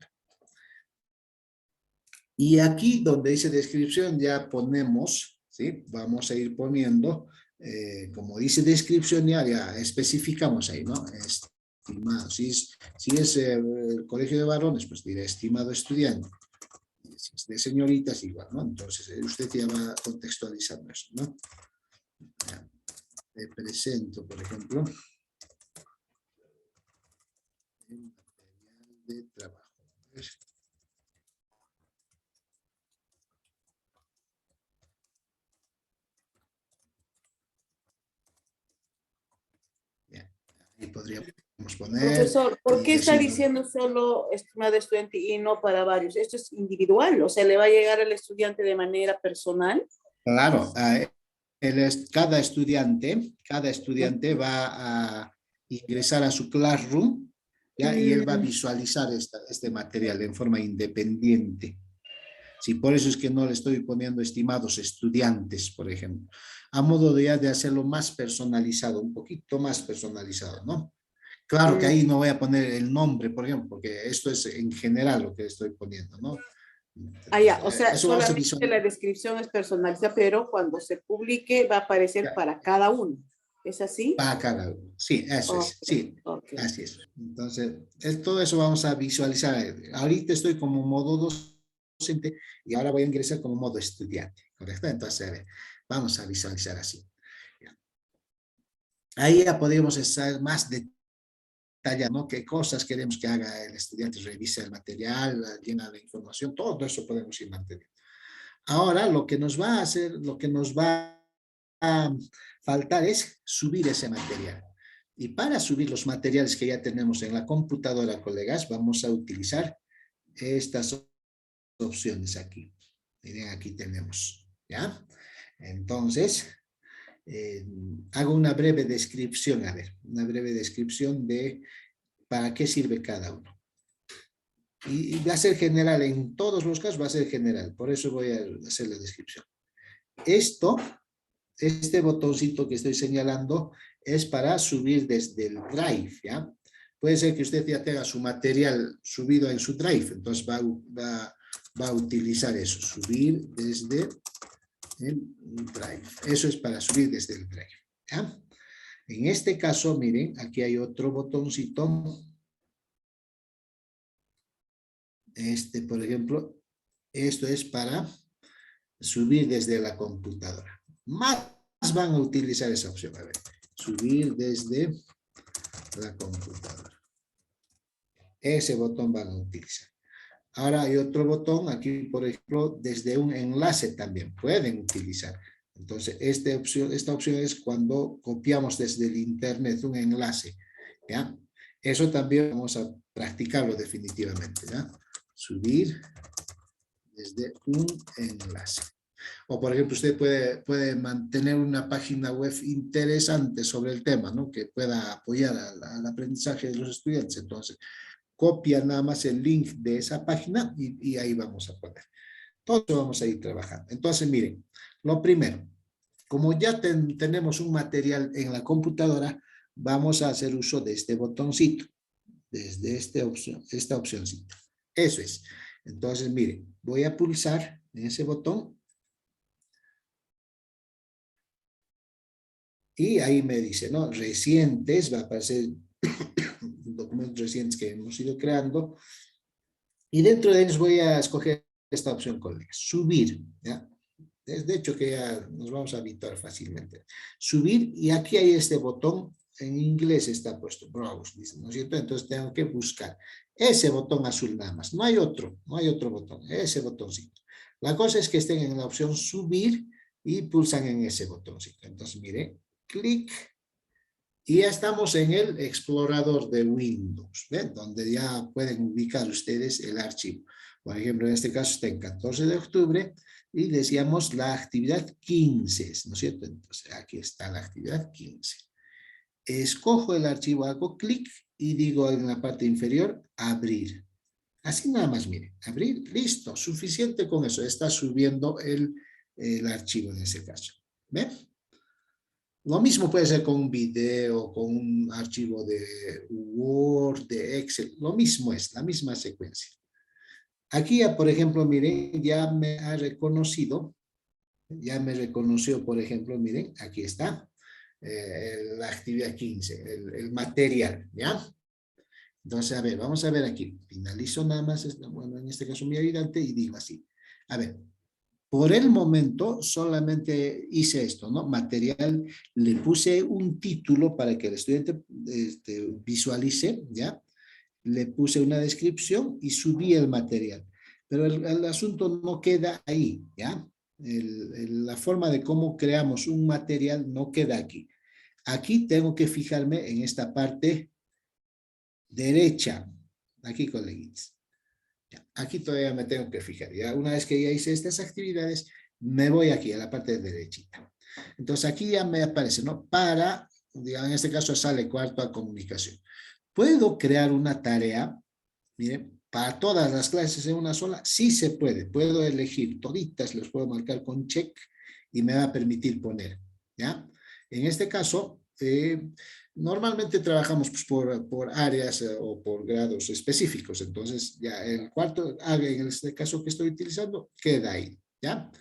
Y aquí donde dice descripción ya ponemos, ¿sí? Vamos a ir poniendo, como dice descripción ya especificamos ahí, ¿no? Estimado, si es el colegio de varones, pues diré estimado estudiante. Si es de señoritas, igual, ¿no? Entonces usted ya va contextualizando eso, ¿no? Ya. Le presento, por ejemplo, el material de trabajo. Y podríamos poner Profesor, ¿por y qué está decir, diciendo solo estimado estudiante y no para varios? Esto es individual, o sea, le va a llegar al estudiante de manera personal. claro, cada estudiante va a ingresar a su Classroom, ¿ya? Y él va a Mm, visualizar este material en forma independiente. Sí, por eso es que no le estoy poniendo estimados estudiantes, por ejemplo, a modo de hacerlo más personalizado, un poquito más personalizado, ¿no? Claro que mm. ahí no voy a poner el nombre, por ejemplo, porque esto es en general lo que estoy poniendo, ¿no? Ah, ya, o sea, Eso vamos a solamente la visualizar. descripción es personalizada, pero cuando se publique va a aparecer para cada uno. ¿Es así? Para cada uno. Sí, eso Ok, es. Sí, ok. así es. Entonces, todo eso vamos a visualizar. Ahorita estoy como modo docente y ahora voy a ingresar como modo estudiante, ¿correcto? Entonces, a ver, vamos a visualizar así. Ahí ya podemos estar más detallado, ¿no? Qué cosas queremos que haga el estudiante, revise el material, llena de información, todo eso podemos ir manteniendo. Ahora, lo que nos va a hacer, lo que nos va a faltar es subir ese material. Y para subir los materiales que ya tenemos en la computadora, colegas, vamos a utilizar estas opciones aquí. Miren, aquí tenemos, ¿ya? Entonces, hago una breve descripción, a ver, una breve descripción de para qué sirve cada uno. Y va a ser general, en todos los casos va a ser general, por eso voy a hacer la descripción. Este botoncito que estoy señalando es para subir desde el Drive, ¿ya? Puede ser que usted ya tenga su material subido en su Drive, entonces va a utilizar eso, subir desde el Drive. Eso es para subir desde el Drive, ¿ya? En este caso, miren, aquí hay otro botoncito. Por ejemplo, esto es para subir desde la computadora. Más van a utilizar esa opción. A ver, subir desde la computadora. Ese botón van a utilizar. Ahora hay otro botón aquí, por ejemplo, desde un enlace también pueden utilizar. Entonces, esta opción es cuando copiamos desde el internet un enlace. ¿Ya? Eso también vamos a practicarlo definitivamente. ¿Ya? Subir desde un enlace. O, por ejemplo, usted puede mantener una página web interesante sobre el tema, ¿no? Que pueda apoyar al aprendizaje de los estudiantes. Entonces, copia nada más el link de esa página y ahí vamos a poner. Todo eso vamos a ir trabajando. Entonces, miren, lo primero, como ya tenemos un material en la computadora, vamos a hacer uso de este botoncito, desde esta opcióncita. Eso es. Entonces, miren, voy a pulsar en ese botón. Y ahí me dice, ¿no? Recientes, va a aparecer documentos recientes que hemos ido creando. Y dentro de ellos voy a escoger esta opción, colegas, subir, ¿ya? De hecho que ya nos vamos a habituar fácilmente. Subir, y aquí hay este botón, en inglés está puesto, browse, ¿no es cierto? Entonces tengo que buscar ese botón azul nada más, no hay otro botón, ese botoncito. La cosa es que estén en la opción subir y pulsan en ese botoncito. Entonces, miren, clic, y ya estamos en el explorador de Windows, ¿ven? Donde ya pueden ubicar ustedes el archivo. Por ejemplo, en este caso está en 14 de octubre y decíamos la actividad 15, ¿no es cierto? Entonces, aquí está la actividad 15. Escojo el archivo, hago clic y digo en la parte inferior, abrir. Así nada más, miren, abrir, listo, suficiente con eso. Está subiendo el archivo en ese caso. ¿Ven? Lo mismo puede ser con un video, con un archivo de Word, de Excel. Lo mismo es, la misma secuencia. Aquí, por ejemplo, miren, ya me ha reconocido. Ya me reconoció, por ejemplo, miren, aquí está. La actividad 15, el material, ¿ya? Entonces, a ver, vamos a ver aquí. Finalizo nada más, bueno, en este caso mi ayudante, y digo así. A ver, por el momento solamente hice esto, ¿no? Material, le puse un título para que el estudiante visualice, ¿ya? Le puse una descripción y subí el material. Pero el asunto no queda ahí, ¿ya? La forma de cómo creamos un material no queda aquí. Aquí tengo que fijarme en esta parte derecha. Aquí, coleguitas. Aquí todavía me tengo que fijar. Ya una vez que ya hice estas actividades, me voy aquí a la parte derechita. Entonces aquí ya me aparece, ¿no? Para, digamos, en este caso sale cuarto a comunicación. ¿Puedo crear una tarea? Miren, para todas las clases en una sola, sí se puede. Puedo elegir toditas, los puedo marcar con check y me va a permitir poner, ¿ya? En este caso, normalmente trabajamos pues, por áreas o por grados específicos. Entonces, ya el cuarto, en este caso que estoy utilizando, queda ahí, ¿ya?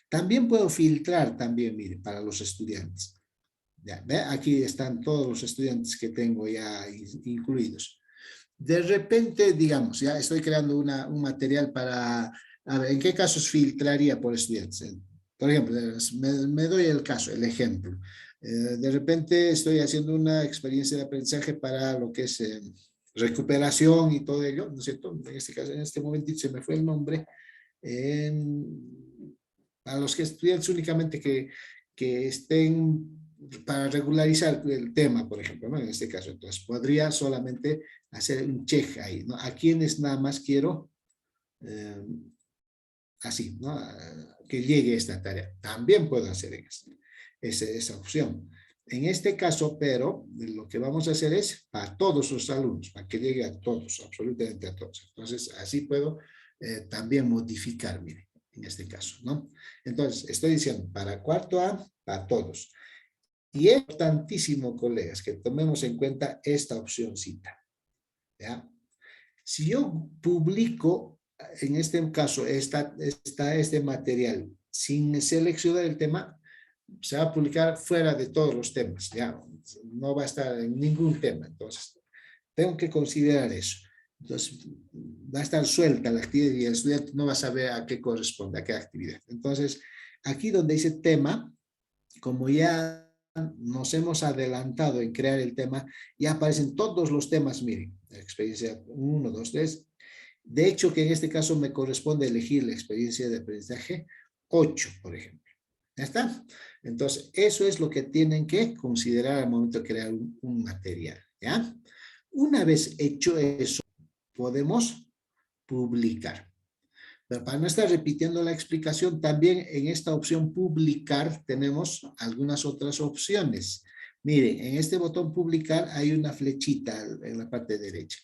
También puedo filtrar también, miren, para los estudiantes. Ya, ¿ve? Aquí están todos los estudiantes que tengo ya incluidos. De repente, digamos, ya estoy creando un material para, a ver, ¿en qué casos filtraría por estudiantes? Por ejemplo, me doy el caso, el ejemplo. De repente estoy haciendo una experiencia de aprendizaje para lo que es recuperación y todo ello, ¿no es cierto? En este caso, en este momentito se me fue el nombre. A los que estudiantes únicamente que estén para regularizar el tema, por ejemplo, ¿no? En este caso, entonces podría solamente hacer un check ahí, ¿no? A quienes nada más quiero así, ¿no? Que llegue esta tarea. También puedo hacer esa opción. En este caso, pero, lo que vamos a hacer es para todos los alumnos, para que llegue a todos, absolutamente a todos. Entonces, así puedo también modificar, miren, en este caso, ¿no? Entonces, estoy diciendo, para cuarto A, para todos. Y es importantísimo, colegas, que tomemos en cuenta esta opcióncita, ¿ya? Si yo publico, en este caso, este material sin seleccionar el tema, se va a publicar fuera de todos los temas, ¿ya? No va a estar en ningún tema. Entonces, tengo que considerar eso. Entonces, va a estar suelta la actividad y el estudiante no va a saber a qué corresponde, a qué actividad. Entonces, aquí donde dice tema, como ya nos hemos adelantado en crear el tema, ya aparecen todos los temas, miren, experiencia 1, 2, 3. De hecho, que en este caso me corresponde elegir la experiencia de aprendizaje 8, por ejemplo. ¿Ya está? Entonces, eso es lo que tienen que considerar al momento de crear un material, ¿ya? Una vez hecho eso, podemos publicar. Pero para no estar repitiendo la explicación, también en esta opción publicar tenemos algunas otras opciones. Miren, en este botón publicar hay una flechita en la parte derecha.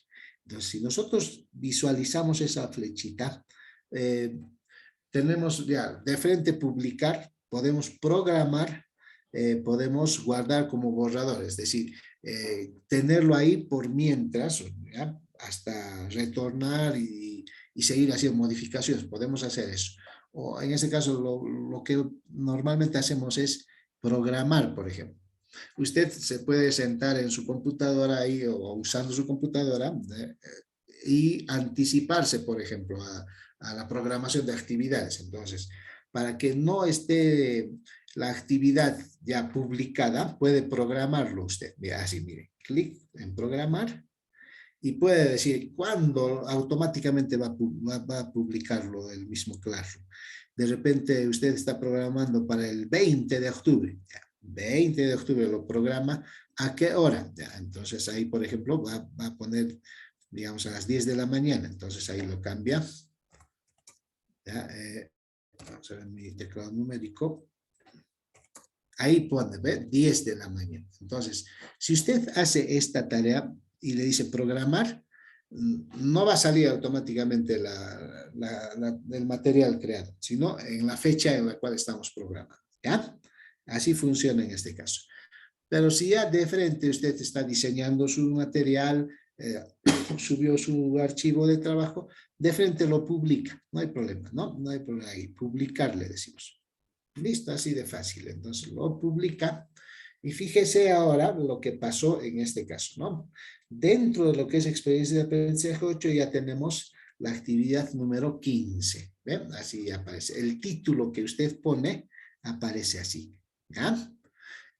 Entonces, si nosotros visualizamos esa flechita, tenemos ya de frente publicar, podemos programar podemos guardar como borrador, es decir, tenerlo ahí por mientras, ¿ya? Hasta retornar y seguir haciendo modificaciones, podemos hacer eso. O en este caso, lo que normalmente hacemos es programar, por ejemplo. Usted se puede sentar en su computadora ahí o usando su computadora y anticiparse, por ejemplo, a la programación de actividades. Entonces, para que no esté la actividad ya publicada, puede programarlo usted. Mira, así, mire, clic en programar y puede decir cuándo automáticamente va a publicarlo el mismo Classroom. De repente usted está programando para el 20 de octubre. Ya, 20 de octubre lo programa. ¿A qué hora? Ya, entonces ahí, por ejemplo, va a poner, digamos, a las 10 de la mañana. Entonces ahí lo cambia. Ya, vamos a ver mi teclado numérico. Ahí pone, ¿ve? 10 de la mañana. Entonces, si usted hace esta tarea y le dice programar, no va a salir automáticamente el material creado, sino en la fecha en la cual estamos programando. ¿Ya? Así funciona en este caso. Pero si ya de frente usted está diseñando su material, subió su archivo de trabajo, de frente lo publica. No hay problema, ¿no? No hay problema ahí. Publicar le decimos. Listo, así de fácil. Entonces lo publica y fíjese ahora lo que pasó en este caso, ¿no? Dentro de lo que es experiencia de aprendizaje 8 ya tenemos la actividad número 15. ¿Ven? Así aparece. El título que usted pone aparece así. ¿Ya?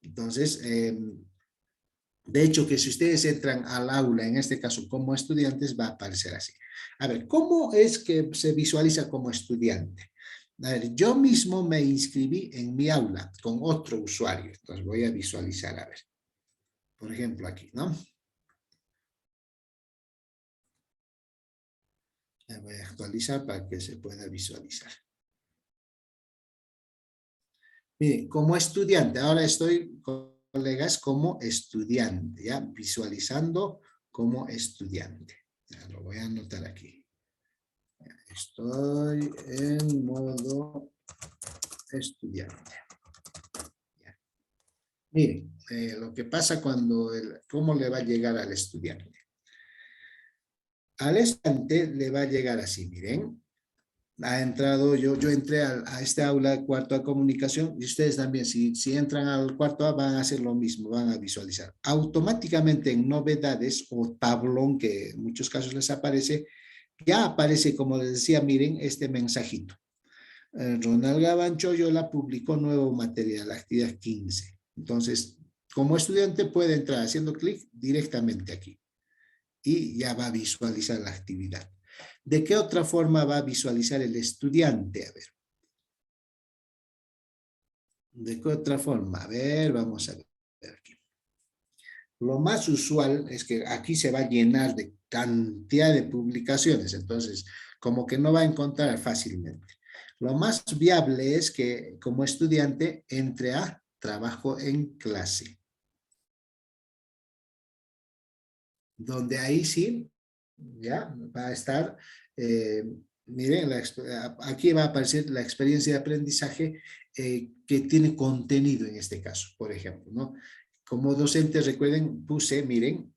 Entonces, de hecho que si ustedes entran al aula, en este caso como estudiantes, va a aparecer así. A ver, ¿cómo es que se visualiza como estudiante? A ver, yo mismo me inscribí en mi aula con otro usuario. Entonces voy a visualizar, a ver. Por ejemplo, aquí, ¿no? Ya voy a actualizar para que se pueda visualizar. Miren, como estudiante, ahora estoy, colegas, como estudiante, ¿ya? Visualizando como estudiante. Ya, lo voy a anotar aquí. Estoy en modo estudiante. Ya. Miren, lo que pasa cuando, ¿cómo le va a llegar al estudiante? Al estudiante le va a llegar así, miren. Ha entrado, yo entré a este aula de cuarto A comunicación y ustedes también, si entran al cuarto A van a hacer lo mismo, van a visualizar. Automáticamente en novedades o tablón que en muchos casos les aparece, ya aparece, como les decía, miren este mensajito. Ronald Gavancho Yola publicó nuevo material, actividad 15. Entonces, como estudiante puede entrar haciendo clic directamente aquí y ya va a visualizar la actividad. ¿De qué otra forma va a visualizar el estudiante? A ver. ¿De qué otra forma? A ver, vamos a ver aquí. Lo más usual es que aquí se va a llenar de cantidad de publicaciones, entonces como que no va a encontrar fácilmente. Lo más viable es que como estudiante entre a trabajo en clase. Donde ahí sí, ya va a estar, miren, aquí va a aparecer la experiencia de aprendizaje que tiene contenido en este caso, por ejemplo, ¿no? Como docente, recuerden, puse, miren,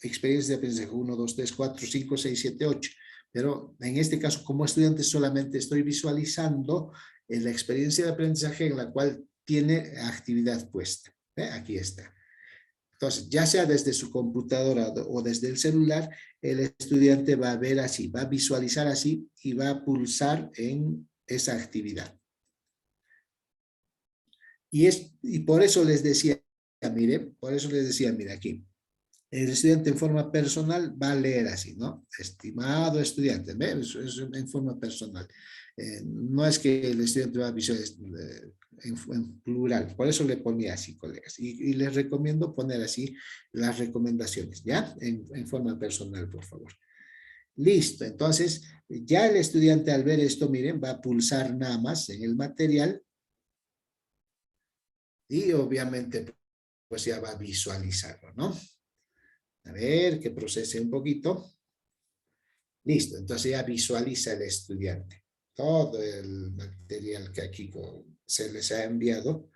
experiencia de aprendizaje 1, 2, 3, 4, 5, 6, 7, 8. Pero en este caso, como estudiante, solamente estoy visualizando la experiencia de aprendizaje en la cual tiene actividad puesta. Aquí está. Entonces, ya sea desde su computadora o desde el celular, el estudiante va a ver así, va a visualizar así y va a pulsar en esa actividad. Y por eso les decía, miren, por eso les decía, mira aquí, el estudiante en forma personal va a leer así, ¿no? Estimado estudiante, ¿ve? Es en forma personal. No es que el estudiante va a visualizar en plural, por eso le ponía así, colegas. Y les recomiendo poner así las recomendaciones, ¿ya? En forma personal, por favor. Listo, entonces ya el estudiante al ver esto, miren, va a pulsar nada más en el material y obviamente pues ya va a visualizarlo, ¿no? A ver, que procese un poquito. Listo, entonces ya visualiza el estudiante todo el material que aquí se les ha enviado.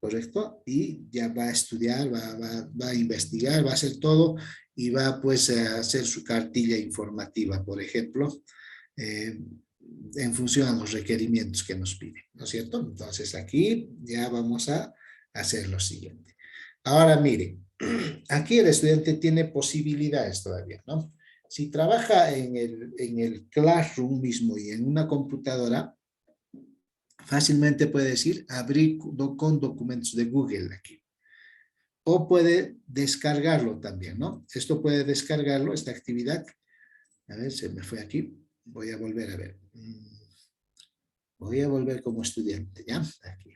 ¿correcto? Y ya va a estudiar, va a investigar, va a hacer todo y va pues a hacer su cartilla informativa, por ejemplo, en función a los requerimientos que nos piden, ¿no es cierto? Entonces aquí ya vamos a hacer lo siguiente. Ahora miren, aquí el estudiante tiene posibilidades todavía, ¿no? Si trabaja en el Classroom mismo y en una computadora, fácilmente puede decir abrir con documentos de Google aquí. O puede descargarlo también, ¿no? Esto puede descargarlo, esta actividad. A ver, se me fue aquí. Voy a volver a ver. Voy a volver como estudiante, ¿ya? Aquí.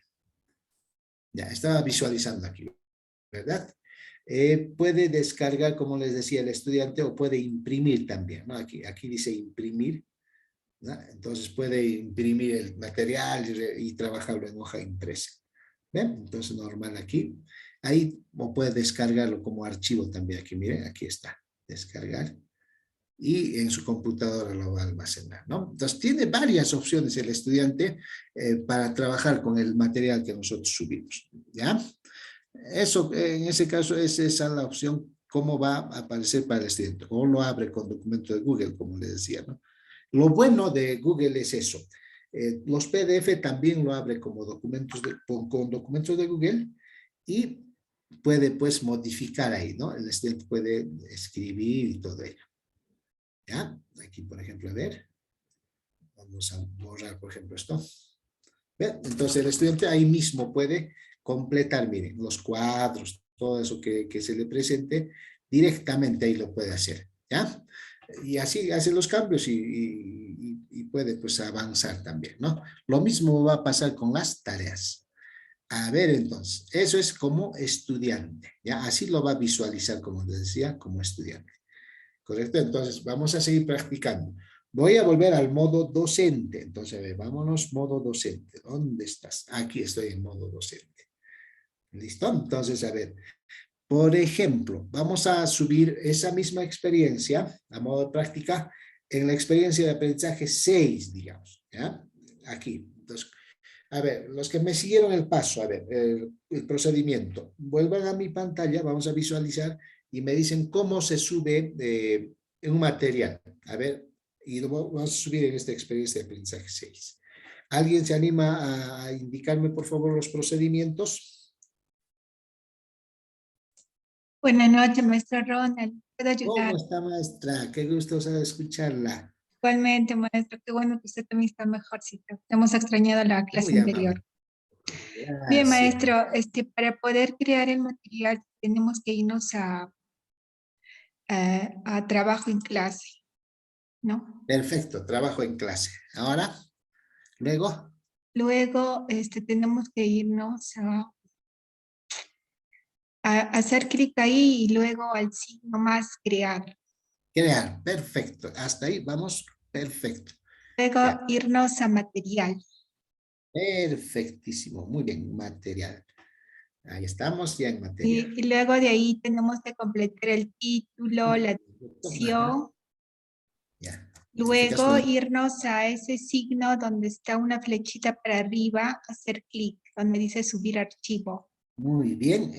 Ya, estaba visualizando aquí, ¿verdad? Puede descargar, como les decía, el estudiante o puede imprimir también, ¿no? Aquí dice imprimir, ¿no? Entonces puede imprimir el material y trabajarlo en hoja impresa. ¿Ven? Entonces normal aquí. Ahí o puede descargarlo como archivo también aquí, miren, aquí está, descargar. Y en su computadora lo va a almacenar, ¿no? Entonces tiene varias opciones el estudiante para trabajar con el material que nosotros subimos, ¿ya? Eso, en ese caso, es esa la opción, cómo va a aparecer para el estudiante. O lo abre con documento de Google, como les decía, ¿no? Lo bueno de Google es eso. Los PDF también lo abre como documentos con documentos de Google y puede, pues, modificar ahí, ¿no? El estudiante puede escribir y todo ello. ¿Ya? Aquí, por ejemplo, a ver. Vamos a borrar, por ejemplo, esto. ¿Ven? Entonces, el estudiante ahí mismo puede completar, miren, los cuadros, todo eso que se le presente, directamente ahí lo puede hacer, ¿ya? Y así hace los cambios y puede, pues, avanzar también, ¿no? Lo mismo va a pasar con las tareas. A ver, entonces, eso es como estudiante, ¿ya? Así lo va a visualizar, como les decía, como estudiante. ¿Correcto? Entonces, vamos a seguir practicando. Voy a volver al modo docente. Entonces, a ver, vámonos, modo docente. ¿Dónde estás? Aquí estoy en modo docente. ¿Listo? Entonces, a ver, por ejemplo, vamos a subir esa misma experiencia a modo de práctica en la experiencia de aprendizaje 6, digamos, ¿ya? Aquí. Entonces, a ver, los que me siguieron el paso, a ver, el procedimiento. Vuelvan a mi pantalla, vamos a visualizar y me dicen cómo se sube un material. A ver, y lo vamos a subir en esta experiencia de aprendizaje 6. ¿Alguien se anima a indicarme, por favor, los procedimientos? Buenas noches, maestro Ronald. ¿Puedo ¿Cómo ayudar? está, maestra? Qué gusto escucharla. Igualmente, maestro, qué bueno que usted también está mejorcito. Hemos extrañado la clase Muy amable. anterior. Bien, Gracias. maestro, para poder crear el material tenemos que irnos a trabajo en clase, ¿no? Perfecto, trabajo en clase. Ahora, luego. Luego, tenemos que irnos a hacer clic ahí y luego al signo más crear. Crear, perfecto. Hasta ahí vamos, perfecto. Luego Ya. irnos a material. Perfectísimo, muy bien, material. Ahí estamos ya en material. Y luego de ahí tenemos que completar el título, la descripción. Ya. Luego irnos a ese signo donde está una flechita para arriba, hacer clic, donde dice subir archivo. Muy bien,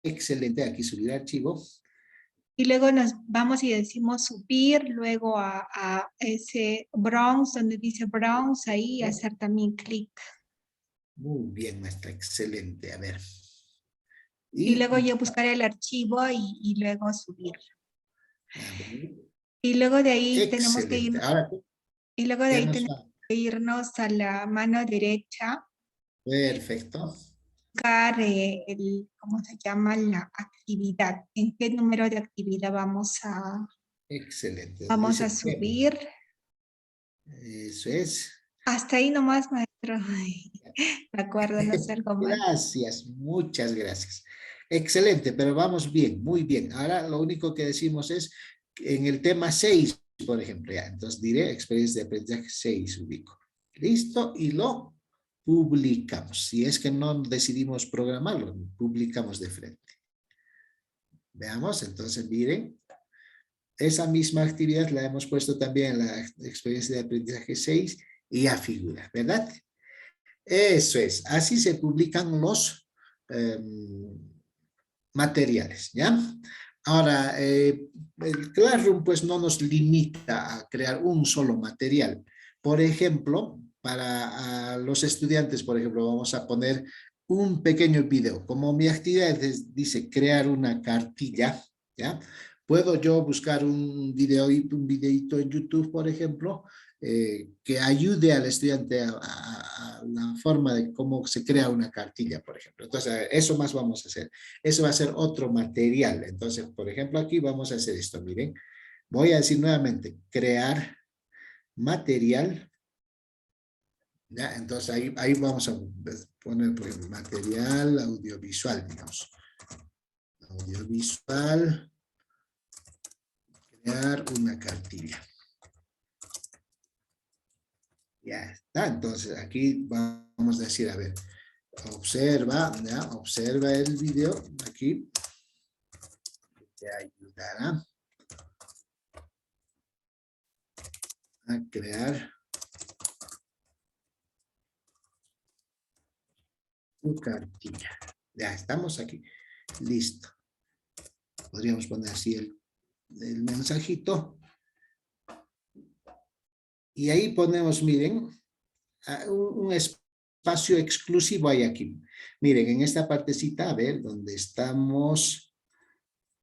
excelente. Aquí subir archivo. Y luego nos vamos y decimos subir, luego a ese bronze, donde dice bronze, ahí hacer también clic. Muy bien, maestra, excelente. A ver. Y luego yo buscaré el archivo y luego subir. Y luego de ahí tenemos que ir, Ahora, y luego de ahí tenemos que irnos a la mano derecha. Perfecto. Buscar ¿cómo se llama? La actividad. ¿En qué número de actividad vamos a subir? Eso es. Hasta ahí nomás, maestro. Ay, de acuerdo, no sé algo más. Gracias, muchas gracias. Excelente, pero vamos bien, muy bien. Ahora lo único que decimos es en el tema 6, por ejemplo, ya. Entonces diré experiencia de aprendizaje 6, ubico. Listo, y lo publicamos. Si es que no decidimos programarlo, publicamos de frente. Veamos, entonces miren. Esa misma actividad la hemos puesto también en la experiencia de aprendizaje 6 y a figura, ¿verdad? Eso es, así se publican los materiales, ¿ya? Ahora, el Classroom pues no nos limita a crear un solo material. Por ejemplo, para los estudiantes, por ejemplo, vamos a poner un pequeño video. Como mi actividad dice crear una cartilla, ¿ya? Puedo yo buscar un videito en YouTube, por ejemplo, que ayude al estudiante a la forma de cómo se crea una cartilla, por ejemplo. Entonces, eso más vamos a hacer. Eso va a ser otro material. Entonces, por ejemplo, aquí vamos a hacer esto. Miren, voy a decir nuevamente, crear material. ¿Ya? Entonces, ahí vamos a poner, por ejemplo, material audiovisual, digamos. Audiovisual. Crear una cartilla. Ya está, entonces aquí vamos a decir, a ver, observa, ¿ya? Observa el video aquí, te ayudará a crear tu cartilla. Ya estamos aquí, listo. Podríamos poner así el mensajito. Y ahí ponemos, miren, un espacio exclusivo hay aquí. Miren, en esta partecita, a ver, donde estamos,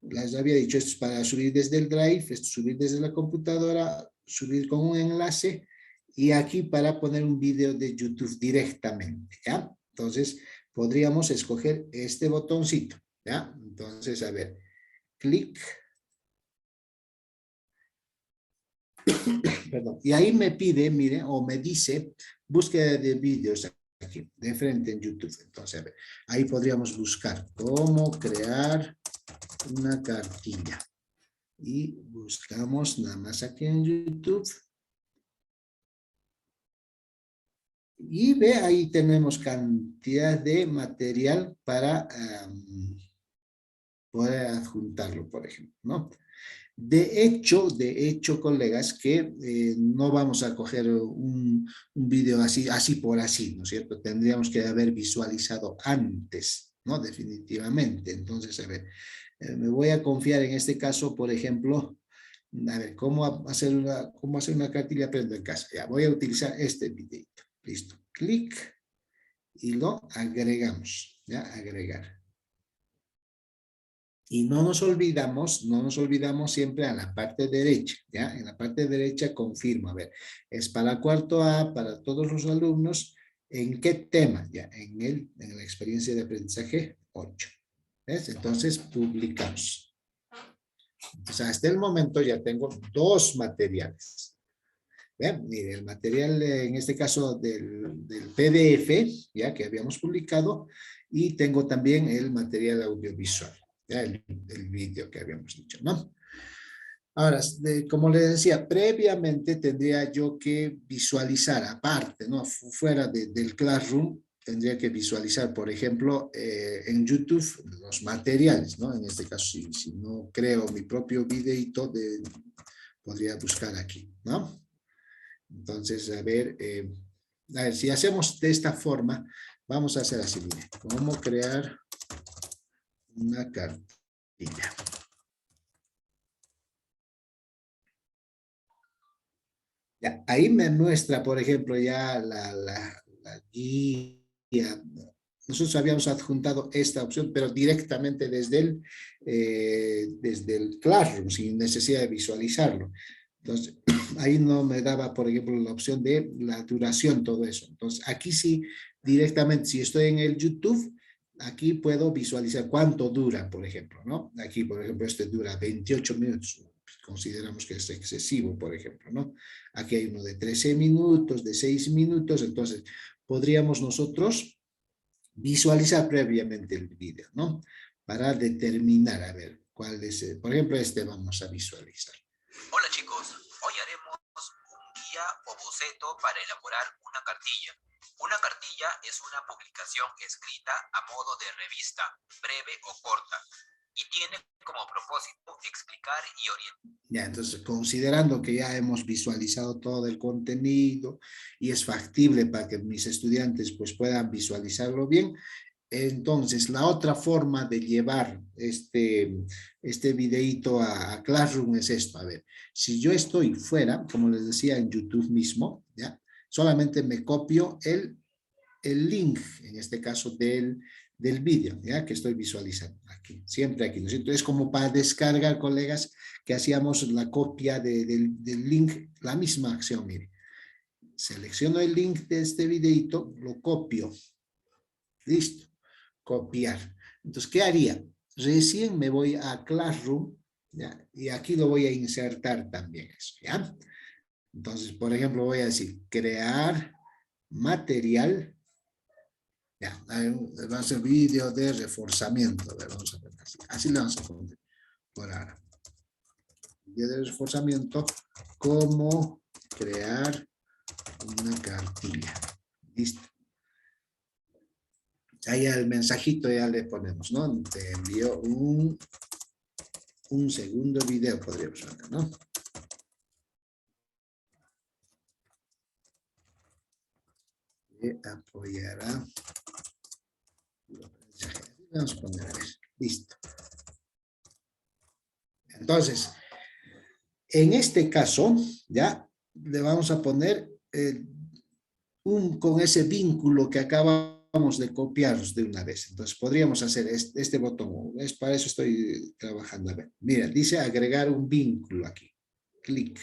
les había dicho, esto es para subir desde el Drive, esto es subir desde la computadora, subir con un enlace, y aquí para poner un video de YouTube directamente, ¿ya? Entonces, podríamos escoger este botoncito, ¿ya? Entonces, a ver, clic. Perdón. Y ahí me pide, miren, o me dice, búsqueda de vídeos aquí, de frente en YouTube. Entonces, a ver, ahí podríamos buscar cómo crear una cartilla. Y buscamos nada más aquí en YouTube. Y ve, ahí tenemos cantidad de material para poder adjuntarlo, por ejemplo, ¿no? De hecho, colegas, que no vamos a coger un video así por así, ¿no es cierto? Tendríamos que haber visualizado antes, ¿no? Definitivamente. Entonces, a ver, me voy a confiar en este caso, por ejemplo, a ver, cómo hacer una cartilla aprendo en casa. Ya, voy a utilizar este videito. Listo. Clic y lo agregamos, ¿ya? Agregar. Y no nos olvidamos siempre a la parte derecha, ¿ya? En la parte derecha confirmo, a ver, es para cuarto A, para todos los alumnos, ¿en qué tema? Ya, en la experiencia de aprendizaje 8. ¿Ves? Entonces, publicamos. Entonces, hasta el momento ya tengo 2 materiales. ¿Ven? Mire, el material, en este caso, del PDF, ya que habíamos publicado, y tengo también el material audiovisual. Ya el vídeo que habíamos dicho, ¿no? Ahora, como les decía, previamente tendría yo que visualizar aparte, ¿no? Fuera del Classroom, tendría que visualizar, por ejemplo, en YouTube los materiales, ¿no? En este caso, si no creo mi propio videito, podría buscar aquí, ¿no? Entonces, a ver, si hacemos de esta forma, vamos a hacer así, mire, cómo crear una cartilla. Ya, ahí me muestra, por ejemplo, ya la guía. Nosotros habíamos adjuntado esta opción, pero directamente desde el Classroom, sin necesidad de visualizarlo. Entonces, ahí no me daba, por ejemplo, la opción de la duración, todo eso. Entonces, aquí sí, directamente, si estoy en el YouTube, aquí puedo visualizar cuánto dura, por ejemplo, ¿no? Aquí, por ejemplo, este dura 28 minutos. Consideramos que es excesivo, por ejemplo, ¿no? Aquí hay uno de 13 minutos, de 6 minutos, entonces podríamos nosotros visualizar previamente el video, ¿no? Para determinar, a ver, cuál es, por ejemplo, este vamos a visualizar. Hola chicos, hoy haremos un guía o boceto para elaborar una cartilla. Una cartilla es una publicación escrita a modo de revista, breve o corta, y tiene como propósito explicar y orientar. Ya, entonces, considerando que ya hemos visualizado todo el contenido y es factible para que mis estudiantes pues puedan visualizarlo bien, Entonces, la otra forma de llevar este videíto a Classroom es esto. A ver, si yo estoy fuera, como les decía en YouTube mismo, ¿ya? Solamente me copio el link, en este caso del vídeo, ¿ya? Que estoy visualizando aquí, siempre aquí, ¿no es cierto? Es como para descargar, colegas, que hacíamos la copia del link, la misma acción, mire. Selecciono el link de este videito, lo copio. Listo. Copiar. Entonces, ¿qué haría? Recién me voy a Classroom, ¿ya? Y aquí lo voy a insertar también eso, ¿ya? Entonces, por ejemplo, voy a decir, crear material, ya, va a ser vídeo de reforzamiento, a ver, vamos a ver, así le vamos a poner por ahora. Vídeo de reforzamiento, cómo crear una cartilla. Listo. Ahí el mensajito ya le ponemos, ¿no? Te envío un segundo video, podríamos poner, ¿no? Que apoyará. Vamos a poner eso. Listo. Entonces, en este caso, ya le vamos a poner con ese vínculo que acabamos de copiar de una vez. Entonces, podríamos hacer este botón. Para eso estoy trabajando. A ver, mira, dice agregar un vínculo aquí. Clic.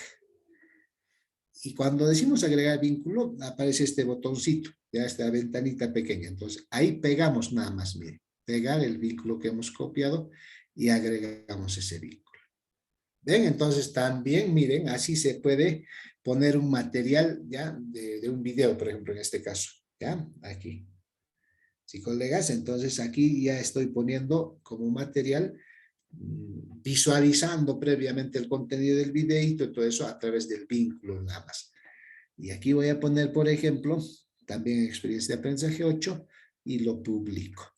Y cuando decimos agregar vínculo, aparece este botoncito, ya esta ventanita pequeña. Entonces, ahí pegamos nada más, miren. Pegar el vínculo que hemos copiado y agregamos ese vínculo. ¿Ven? Entonces, también, miren, así se puede poner un material, ya, de un video, por ejemplo, en este caso. ¿Ya? Aquí. ¿Sí, colegas? Entonces, aquí ya estoy poniendo como material, visualizando previamente el contenido del videito y todo eso a través del vínculo nada más. Y aquí voy a poner, por ejemplo, también experiencia de aprendizaje 8 y lo publico.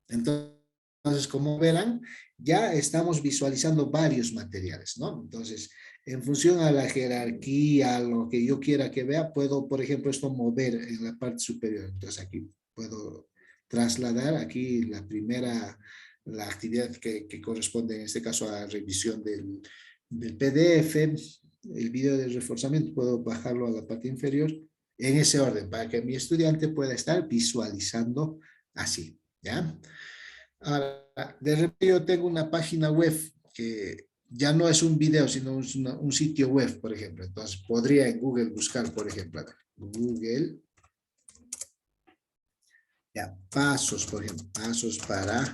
Entonces, como verán, ya estamos visualizando varios materiales, ¿no? Entonces, en función a la jerarquía, a lo que yo quiera que vea, puedo, por ejemplo, esto mover en la parte superior. Entonces, aquí puedo trasladar aquí la actividad que corresponde en este caso a la revisión del PDF, el video de reforzamiento, puedo bajarlo a la parte inferior en ese orden para que mi estudiante pueda estar visualizando así, ¿ya? Ahora, de repente yo tengo una página web que ya no es un video, sino un sitio web, por ejemplo. Entonces, podría en Google buscar, por ejemplo, Google, ya, pasos, por ejemplo, pasos para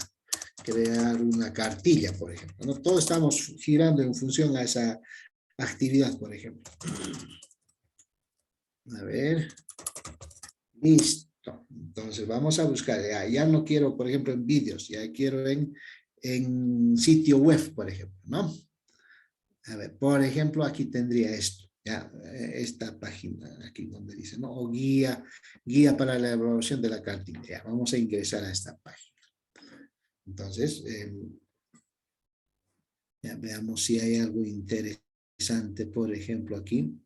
crear una cartilla, por ejemplo, ¿no? Todos estamos girando en función a esa actividad, por ejemplo. A ver, listo. Entonces vamos a buscar, ya no quiero, por ejemplo, en vídeos, ya quiero en sitio web, por ejemplo, ¿no? A ver, por ejemplo, aquí tendría esto, ya, esta página, aquí donde dice, ¿no? O guía para la evaluación de la cartilla. Ya, vamos a ingresar a esta página. Entonces, ya veamos si hay algo interesante, por ejemplo, aquí.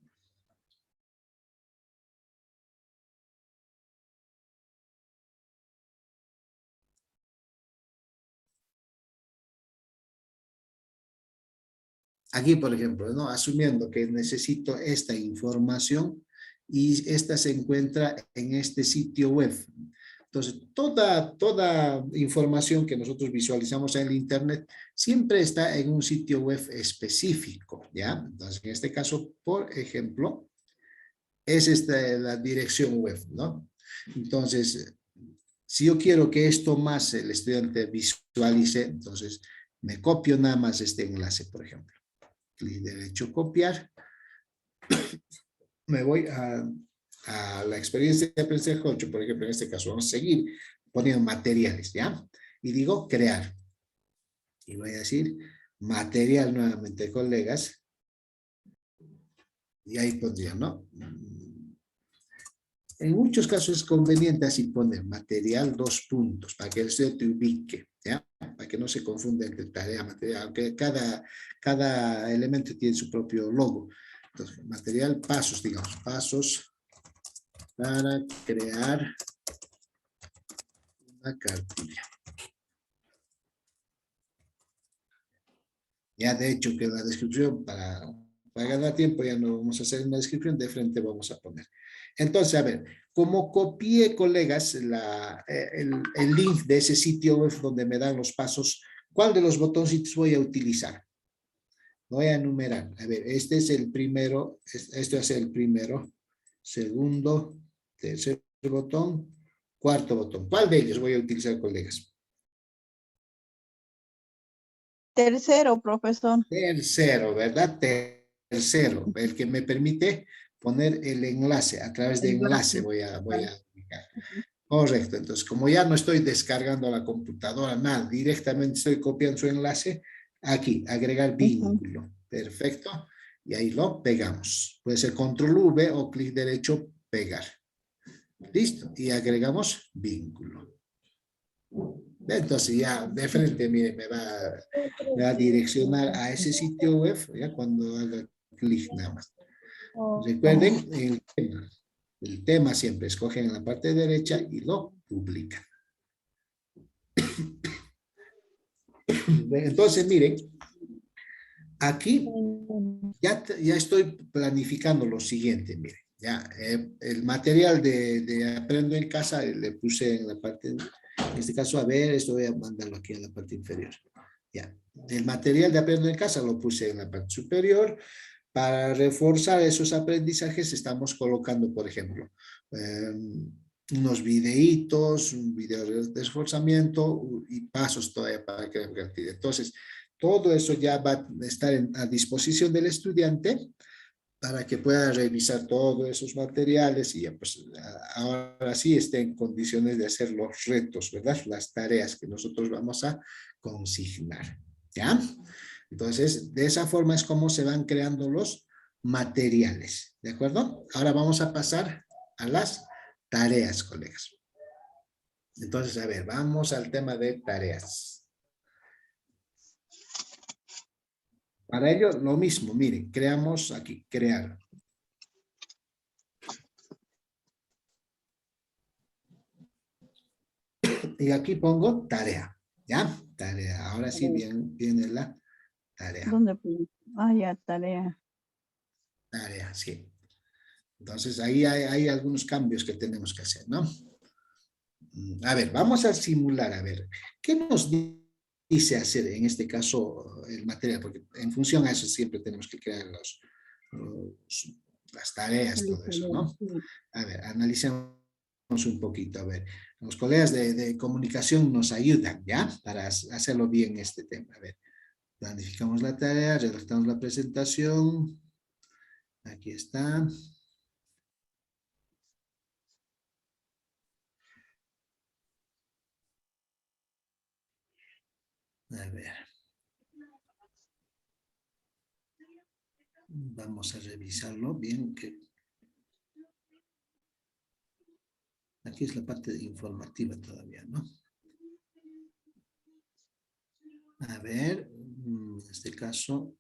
Aquí, por ejemplo, ¿no? Asumiendo que necesito esta información y esta se encuentra en este sitio web. Entonces, toda información que nosotros visualizamos en el Internet siempre está en un sitio web específico, ¿ya? Entonces, en este caso, por ejemplo, es la dirección web, ¿no? Entonces, si yo quiero que esto más el estudiante visualice, entonces me copio nada más este enlace, por ejemplo. Clic derecho, copiar. Me voy a la experiencia de aprendizaje 8, por ejemplo, en este caso, vamos a seguir poniendo materiales, ¿ya? Y digo crear. Y voy a decir material nuevamente, colegas. Y ahí pondría, ¿no? En muchos casos es conveniente así poner material 2 puntos para que el estudiante ubique, ¿ya? Para que no se confunda entre tarea, material, aunque cada elemento tiene su propio logo. Entonces, material, pasos, digamos, pasos para crear una cartilla. Ya de hecho que la descripción para ganar tiempo ya no vamos a hacer una descripción, de frente vamos a poner. Entonces, a ver, como copié, colegas, el link de ese sitio web donde me dan los pasos, ¿cuál de los botoncitos voy a utilizar? Voy a enumerar. A ver, este es el primero, este va a ser el primero, segundo, tercer botón, cuarto botón. ¿Cuál de ellos voy a utilizar, colegas? Tercero, profesor. Tercero, ¿verdad? Tercero, el que me permite poner el enlace. A través de enlace voy a aplicar. Correcto. Entonces, como ya no estoy descargando la computadora, nada, directamente estoy copiando su enlace, aquí, agregar vínculo. Perfecto. Y ahí lo pegamos. Puede ser control V o clic derecho, pegar. Listo. Y agregamos vínculo. Entonces ya de frente, mire, me va a direccionar a ese sitio web, ya cuando haga clic nada más. Recuerden el tema siempre escogen en la parte derecha y lo publican. Entonces, miren, aquí ya estoy planificando lo siguiente, miren. Ya, el material de Aprendo en Casa le puse en la parte, en este caso, a ver, esto voy a mandarlo aquí a la parte inferior. Ya, el material de Aprendo en Casa lo puse en la parte superior. Para reforzar esos aprendizajes estamos colocando, por ejemplo, unos videitos, un video de esforzamiento y pasos todavía para crear cartilla. Entonces, todo eso ya va a estar a disposición del estudiante para que pueda revisar todos esos materiales y ya pues ahora sí esté en condiciones de hacer los retos, ¿verdad? Las tareas que nosotros vamos a consignar, ¿ya? Entonces, de esa forma es como se van creando los materiales, ¿de acuerdo? Ahora vamos a pasar a las tareas, colegas. Entonces, a ver, vamos al tema de tareas. Para ello, lo mismo, miren, creamos aquí, crear. Y aquí pongo tarea, ¿ya? Tarea, ahora sí viene la tarea. ¿Dónde pongo? Ah, ya, tarea. Tarea, sí. Entonces, ahí hay algunos cambios que tenemos que hacer, ¿no? A ver, vamos a simular, a ver, ¿qué nos dice hacer en este caso el material? Porque en función a eso siempre tenemos que crear las tareas, todo eso, ¿no? A ver, analicemos un poquito, a ver, los colegas de comunicación nos ayudan, ¿ya? Para hacerlo bien este tema, a ver, planificamos la tarea, redactamos la presentación, aquí está. A ver. Vamos a revisarlo bien. Aquí es la parte informativa todavía, ¿no? A ver, en este caso.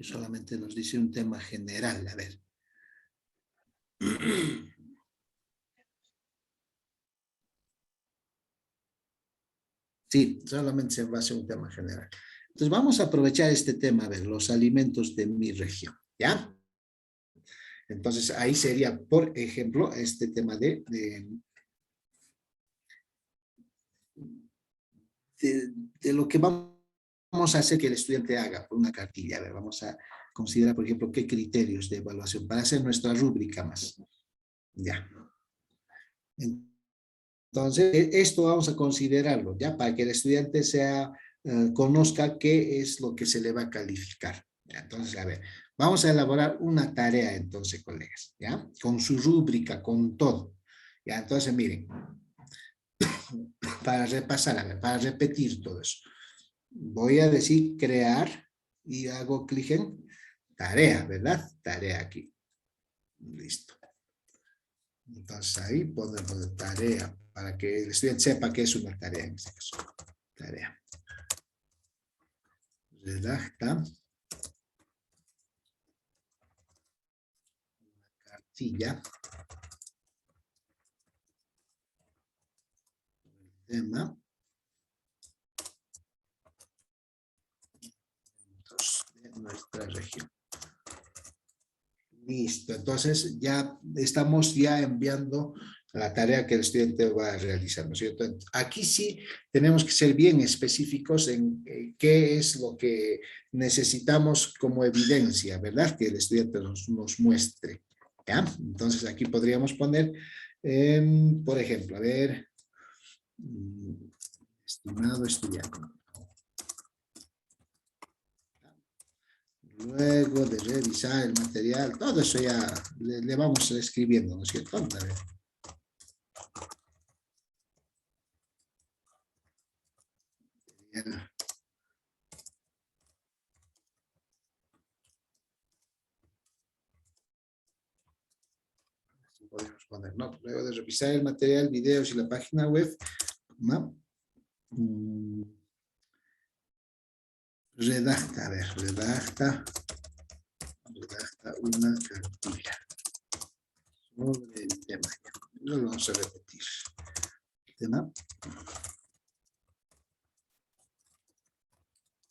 Solamente nos dice un tema general, a ver. Sí, solamente se va a hacer un tema general. Entonces vamos a aprovechar este tema de los alimentos de mi región, ¿ya? Entonces ahí sería, por ejemplo, este tema de lo que vamos a hacer que el estudiante haga por una cartilla. A ver, vamos a considerar, por ejemplo, qué criterios de evaluación para hacer nuestra rúbrica más. Ya. Entonces, esto vamos a considerarlo, ¿ya? Para que el estudiante conozca qué es lo que se le va a calificar. ¿Ya? Entonces, a ver, vamos a elaborar una tarea entonces, colegas, ¿ya? Con su rúbrica, con todo. ¿Ya? Entonces, miren, para repasar, a ver, para repetir todo eso. Voy a decir crear y hago clic en tarea, ¿verdad? Tarea aquí. Listo. Entonces ahí ponemos tarea para que el estudiante sepa que es una tarea en este caso. Tarea. Redacta. Una cartilla. tema de nuestra región. Listo, entonces ya estamos enviando la tarea que el estudiante va a realizar, ¿no es cierto? Aquí sí tenemos que ser bien específicos en qué es lo que necesitamos como evidencia, ¿verdad? Que el estudiante nos muestre, ¿ya? Entonces aquí podríamos poner, por ejemplo, a ver, estimado estudiante. Luego de revisar el material, todo eso ya le vamos escribiendo, ¿no es cierto? A ver. Podemos poner, ¿no? Luego de revisar el material, videos y la página web, ¿no? Redacta, a ver, redacta una cartilla sobre el tema. Lo vamos a repetir. El tema.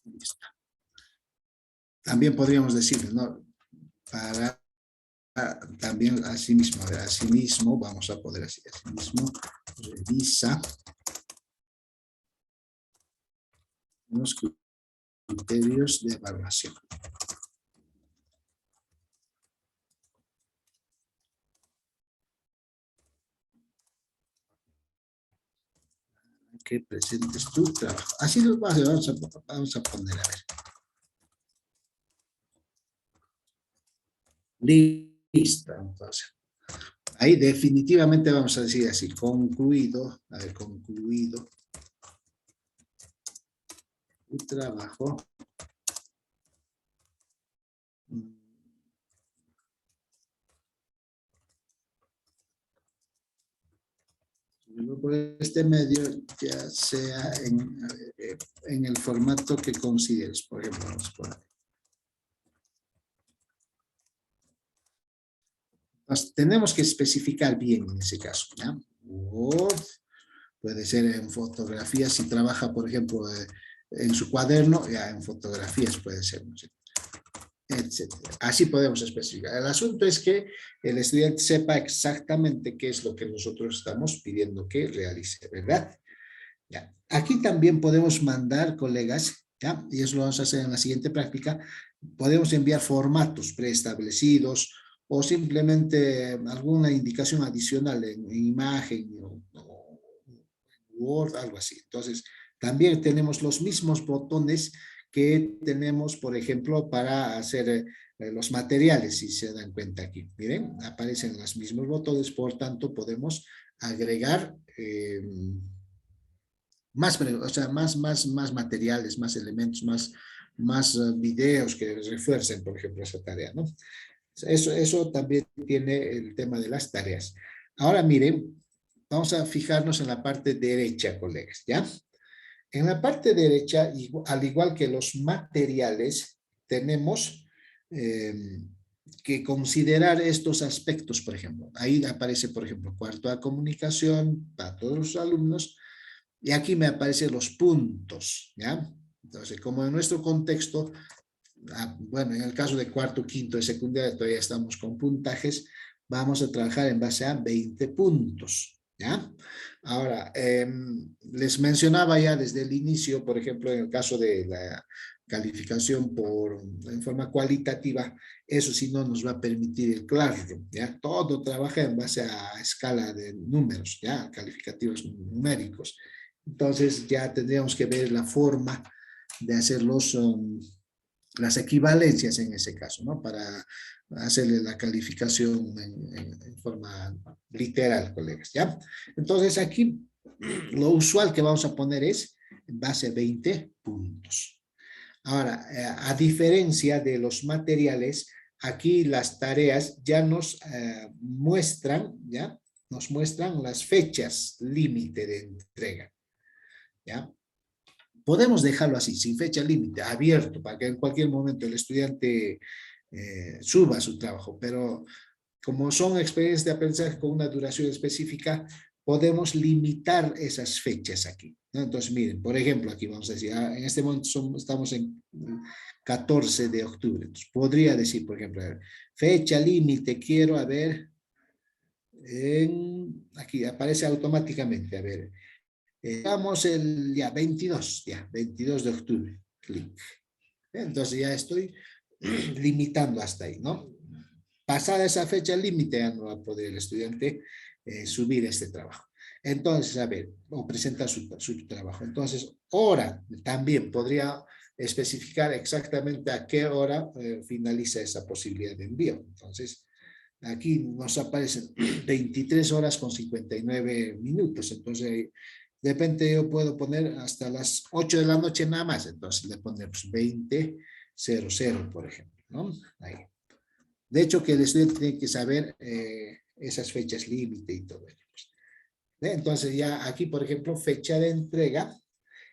Listo. También podríamos decir, ¿no? Para también asimismo, a ver, asimismo, vamos a poder así, asimismo, revisa los criterios de evaluación. Que presentes tu trabajo. Así lo vamos a poner, a ver. Listo, entonces. Ahí definitivamente vamos a decir así, concluido, a ver, concluido tu trabajo. Por este medio, ya sea en el formato que consideres, por ejemplo, vamos a poner. Entonces, tenemos que especificar bien en ese caso, ¿ya? Word, puede ser en fotografías, si trabaja, por ejemplo, en su cuaderno, ya en fotografías puede ser, ¿no? Etcétera. Así podemos especificar. El asunto es que el estudiante sepa exactamente qué es lo que nosotros estamos pidiendo que realice, ¿verdad? Ya. Aquí también podemos mandar, colegas, ¿ya? Y eso lo vamos a hacer en la siguiente práctica. Podemos enviar formatos preestablecidos o simplemente alguna indicación adicional en imagen o Word, algo así. Entonces, también tenemos los mismos botones que tenemos, por ejemplo, para hacer los materiales, si se dan cuenta aquí. Miren, aparecen los mismos botones, por tanto, podemos agregar más materiales, más elementos, más videos que refuercen, por ejemplo, esa tarea, ¿no? Eso también tiene el tema de las tareas. Ahora miren, vamos a fijarnos en la parte derecha, colegas, ¿ya? En la parte derecha, al igual que los materiales, tenemos que considerar estos aspectos, por ejemplo. Ahí aparece, por ejemplo, cuarto de comunicación para todos los alumnos, y aquí me aparecen los puntos, ¿ya? Entonces, como en nuestro contexto, bueno, en el caso de cuarto, quinto de secundaria, todavía estamos con puntajes, vamos a trabajar en base a 20 puntos, ¿ya? Ahora, les mencionaba ya desde el inicio, por ejemplo, en el caso de la calificación en forma cualitativa, eso sí no nos va a permitir el Classroom, ¿ya? Todo trabaja en base a escala de números, ¿ya? Calificativos numéricos. Entonces ya tendríamos que ver la forma de hacer las equivalencias en ese caso, ¿no? Para hacerle la calificación en forma literal, colegas, ¿ya? Entonces aquí lo usual que vamos a poner es en base a 20 puntos. Ahora, a diferencia de los materiales, aquí las tareas ya nos muestran, ¿ya? Nos muestran las fechas límite de entrega, ¿ya? Podemos dejarlo así, sin fecha límite, abierto, para que en cualquier momento el estudiante suba su trabajo, pero como son experiencias de aprendizaje con una duración específica, podemos limitar esas fechas aquí, ¿no? Entonces, miren, por ejemplo, aquí vamos a decir, en este momento estamos en 14 de octubre. Entonces, podría decir, por ejemplo, a ver, fecha límite, quiero, a ver, aquí aparece automáticamente, a ver, vamos el ya 22 de octubre, clic. Entonces ya estoy limitando hasta ahí, ¿no? Pasada esa fecha límite ya no va a poder el estudiante subir este trabajo. Entonces, a ver, o presentar su trabajo. Entonces, hora, también podría especificar exactamente a qué hora finaliza esa posibilidad de envío. Entonces, aquí nos aparecen 23 horas con 59 minutos. Entonces, de repente yo puedo poner hasta las 8 de la noche nada más. Entonces, le ponemos 20:00, por ejemplo, ¿no? Ahí. De hecho, que el estudiante tiene que saber esas fechas límite y todo ello. Entonces ya aquí, por ejemplo, fecha de entrega.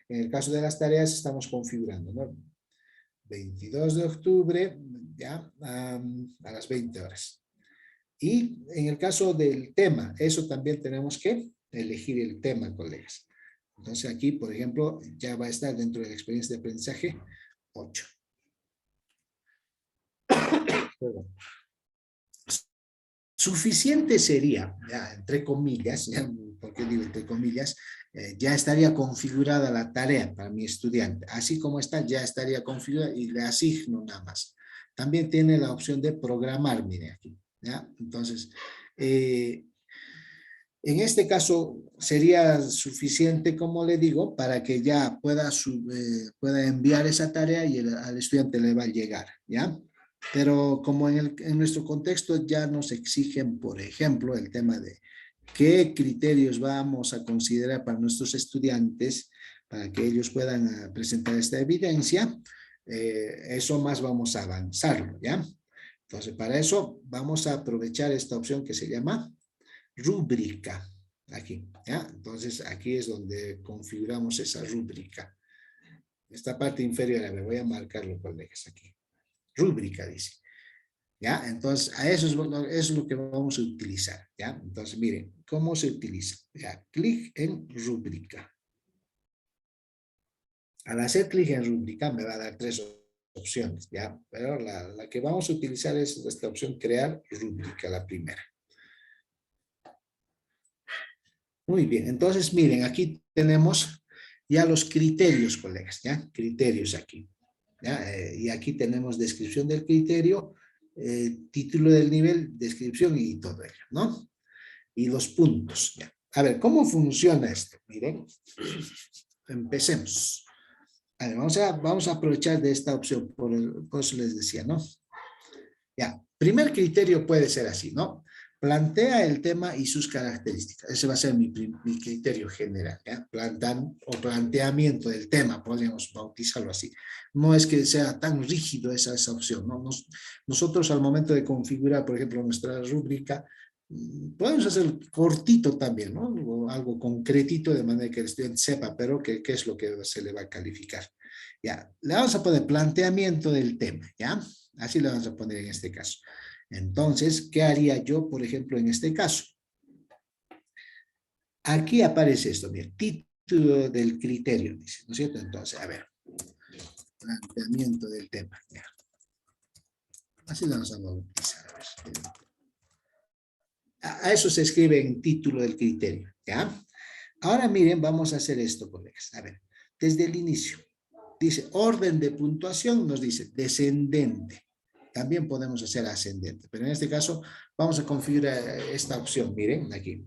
En el caso de las tareas estamos configurando, ¿no? 22 de octubre, ya a las 20 horas. Y en el caso del tema, eso también tenemos que elegir el tema, colegas. Entonces aquí, por ejemplo, ya va a estar dentro de la experiencia de aprendizaje 8. Perdón. Suficiente sería, ya, entre comillas, ya, porque digo entre comillas, ya estaría configurada la tarea para mi estudiante. Así como está, ya estaría configurada y le asigno nada más. También tiene la opción de programar, mire aquí. ¿Ya? Entonces, en este caso sería suficiente, como le digo, para que ya pueda enviar esa tarea y al estudiante le va a llegar, ¿ya? Pero como en nuestro contexto ya nos exigen, por ejemplo, el tema de qué criterios vamos a considerar para nuestros estudiantes para que ellos puedan presentar esta evidencia, eso más vamos a avanzarlo, ¿ya? Entonces, para eso vamos a aprovechar esta opción que se llama rúbrica, aquí, ¿ya? Entonces, aquí es donde configuramos esa rúbrica. Esta parte inferior, a ver, voy a marcarlo, colegas, aquí. Rúbrica, dice. ¿Ya? Entonces, a eso es lo que vamos a utilizar, ¿ya? Entonces, miren, ¿cómo se utiliza? Ya, clic en rúbrica. Al hacer clic en rúbrica me va a dar 3 opciones, ¿ya? Pero la que vamos a utilizar es esta opción, crear rúbrica, la primera. Muy bien, entonces, miren, aquí tenemos ya los criterios, colegas, ¿ya? Criterios aquí. ¿Ya? Y aquí tenemos descripción del criterio, título del nivel, descripción y todo ello, ¿no? Y los puntos. ¿Ya? A ver, ¿cómo funciona esto? Miren, empecemos. A ver, vamos a aprovechar de esta opción, por eso les decía, ¿no? Ya, primer criterio puede ser así, ¿no? Plantea el tema y sus características. Ese va a ser mi criterio general, ¿ya? Planteamiento del tema, podríamos bautizarlo así. No es que sea tan rígido esa opción, ¿no? Nosotros al momento de configurar, por ejemplo, nuestra rúbrica, podemos hacer cortito también, ¿no? O algo concretito de manera que el estudiante sepa, pero qué es lo que se le va a calificar. Ya, le vamos a poner planteamiento del tema, ¿ya? Así le vamos a poner en este caso. Entonces, ¿qué haría yo, por ejemplo, en este caso? Aquí aparece esto, mira, título del criterio, dice, ¿no es cierto? Entonces, a ver, planteamiento del tema, ya. Así lo vamos a bautizar. A eso se escribe en título del criterio, ¿ya? Ahora miren, vamos a hacer esto, colegas. A ver, desde el inicio, dice orden de puntuación, nos dice descendente. También podemos hacer ascendente, pero en este caso vamos a configurar esta opción, miren, aquí.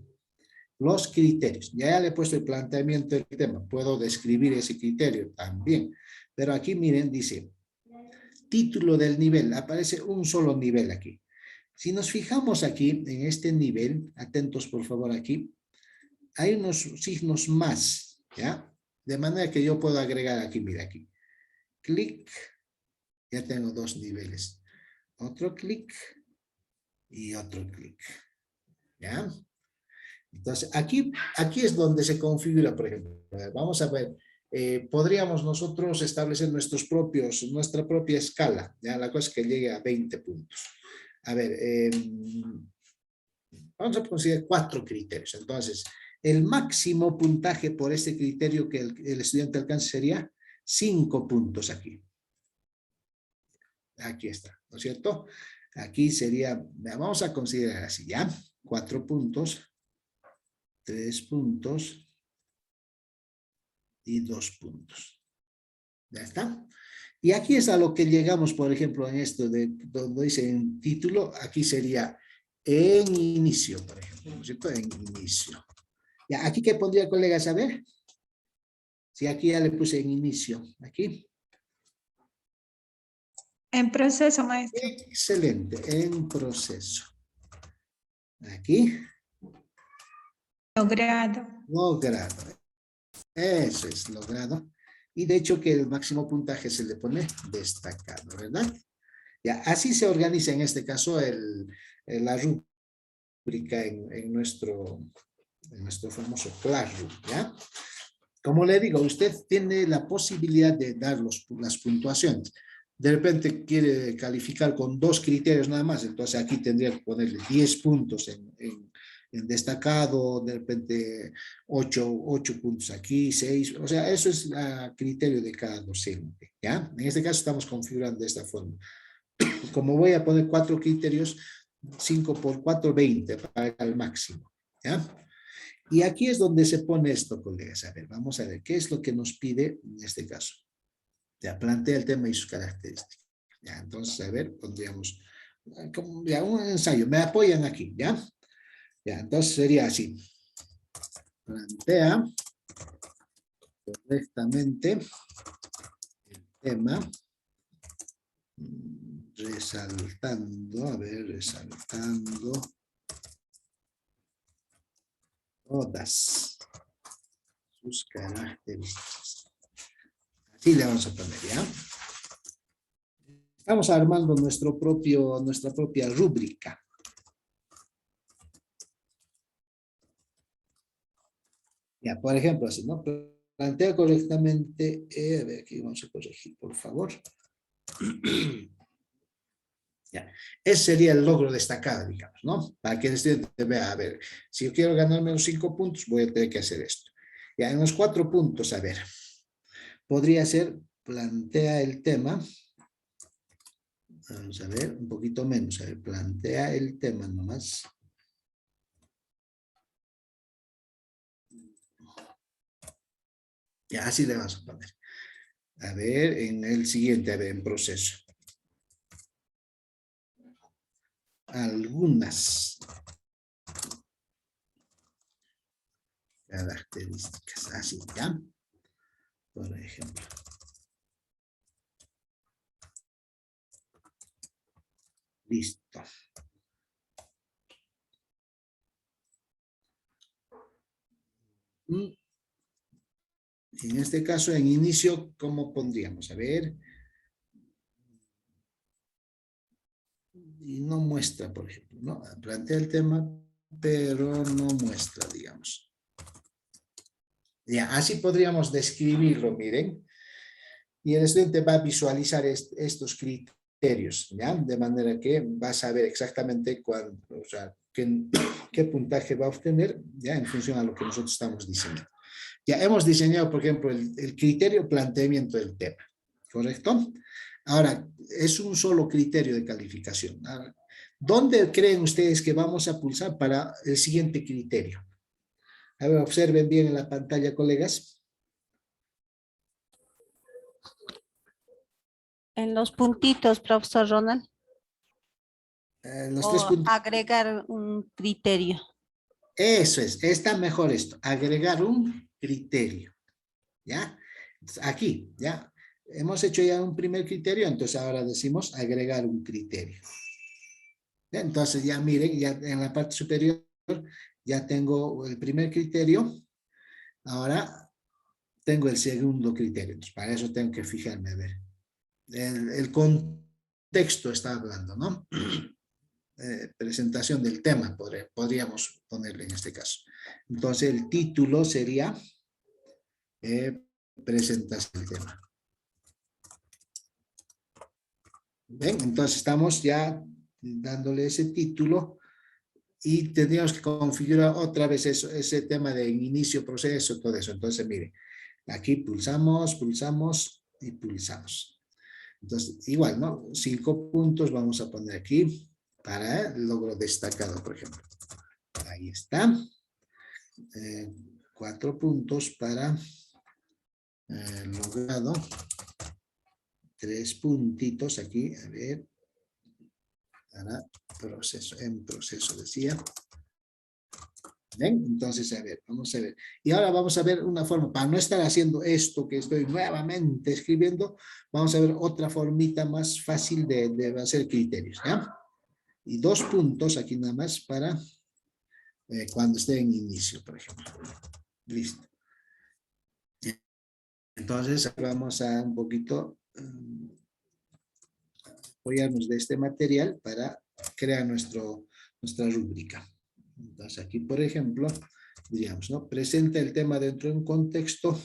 Los criterios. Ya le he puesto el planteamiento del tema. Puedo describir ese criterio también. Pero aquí, miren, dice título del nivel. Aparece un solo nivel aquí. Si nos fijamos aquí en este nivel, atentos por favor aquí, hay unos signos más, ¿ya? De manera que yo puedo agregar aquí, mira aquí. Clic. Ya tengo 2 niveles. Otro clic y otro clic. ¿Ya? Entonces, aquí es donde se configura, por ejemplo. Vamos a ver, podríamos nosotros establecer nuestra propia escala. ¿Ya? La cosa es que llegue a 20 puntos. A ver, vamos a considerar 4 criterios. Entonces, El máximo puntaje por este criterio que el estudiante alcance sería 5 puntos aquí. Aquí está, ¿no es cierto? Aquí sería, vamos a considerar así, ¿ya? 4 puntos, 3 puntos y 2 puntos. ¿Ya está? Y aquí es a lo que llegamos, por ejemplo, en esto de donde dice en título, aquí sería en inicio, por ejemplo, ¿no es cierto? En inicio. Ya, aquí qué pondría, colegas, a ver. Si aquí ya le puse en inicio, aquí. En proceso, maestro. Excelente, en proceso. Aquí. Logrado. Logrado. Eso es logrado. Y de hecho que el máximo puntaje se le pone destacado, ¿verdad? Ya, así se organiza en este caso la rúbrica en nuestro famoso Classroom, ¿ya? Como le digo, usted tiene la posibilidad de dar las puntuaciones. De repente quiere calificar con 2 criterios nada más, entonces aquí tendría que ponerle 10 puntos en destacado, de repente 8 puntos aquí, 6, o sea, eso es a criterio de cada docente, ¿ya? En este caso estamos configurando de esta forma. Como voy a poner 4 criterios, 5 por 4, 20 para el máximo, ¿ya? Y aquí es donde se pone esto, colegas. A ver, vamos a ver, ¿qué es lo que nos pide en este caso? Ya, plantea el tema y sus características. Ya, entonces, a ver, pondríamos ya, un ensayo. Me apoyan aquí, ¿ya? Ya, entonces sería así. Plantea correctamente el tema, resaltando, a ver, resaltando todas sus características. Así le vamos a poner, ¿ya? Estamos armando nuestra propia rúbrica. Ya, por ejemplo, así, ¿no? Plantea correctamente, a ver, aquí vamos a corregir, por favor. Ya, ese sería el logro destacado, digamos, ¿no? Para que el estudiante vea, a ver, si yo quiero ganarme los 5 puntos, voy a tener que hacer esto. Ya, en los 4 puntos, a ver, podría ser, plantea el tema, vamos a ver, un poquito menos, a ver, plantea el tema nomás. Ya, así le vamos a poner. A ver, en el siguiente, a ver, en proceso. Algunas características, así, ¿ya? Por ejemplo. Listo. En este caso, en inicio, ¿cómo pondríamos? A ver. Y no muestra, por ejemplo, ¿no? Plantea el tema, pero no muestra, digamos. Ya, así podríamos describirlo, miren. Y el estudiante va a visualizar estos criterios, ¿ya? De manera que va a saber exactamente o sea, qué puntaje va a obtener, ¿ya? En función a lo que nosotros estamos diseñando. Ya hemos diseñado, por ejemplo, el criterio planteamiento del tema, ¿correcto? Ahora, es un solo criterio de calificación. Ahora, ¿dónde creen ustedes que vamos a pulsar para el siguiente criterio? A ver, observen bien en la pantalla, colegas. En los puntitos, profesor Ronald. Los O 3 puntos. agregar un criterio. Eso es, está mejor esto, agregar un criterio, ¿ya? Entonces, aquí, ¿ya? Hemos hecho ya un primer criterio, entonces ahora decimos agregar un criterio. ¿Ya? Entonces ya miren, ya en la parte superior ya tengo el primer criterio, ahora tengo el segundo criterio, entonces para eso tengo que fijarme, a ver. El contexto está hablando, ¿no? Presentación del tema, podríamos ponerle en este caso. Entonces el título sería presentación del tema. ¿Ven? Entonces estamos ya dándole ese título y tendríamos que configurar otra vez eso, ese tema de inicio, proceso, todo eso. Entonces, mire, aquí pulsamos, pulsamos y pulsamos. Entonces, igual, ¿no? 5 puntos vamos a poner aquí para el logro destacado, por ejemplo. Ahí está. 4 puntos para logrado. 3 puntitos aquí, a ver. Para proceso, en proceso decía. ¿Ven? Entonces, a ver, vamos a ver. Y ahora vamos a ver una forma, para no estar haciendo esto que estoy nuevamente escribiendo, vamos a ver otra formita más fácil de hacer criterios, ¿ya? Y 2 puntos aquí nada más para cuando esté en inicio, por ejemplo. Listo. Entonces, vamos a un poquito apoyarnos de este material para crear nuestra rúbrica. Entonces, aquí, por ejemplo, diríamos, ¿no? Presenta el tema dentro de un contexto.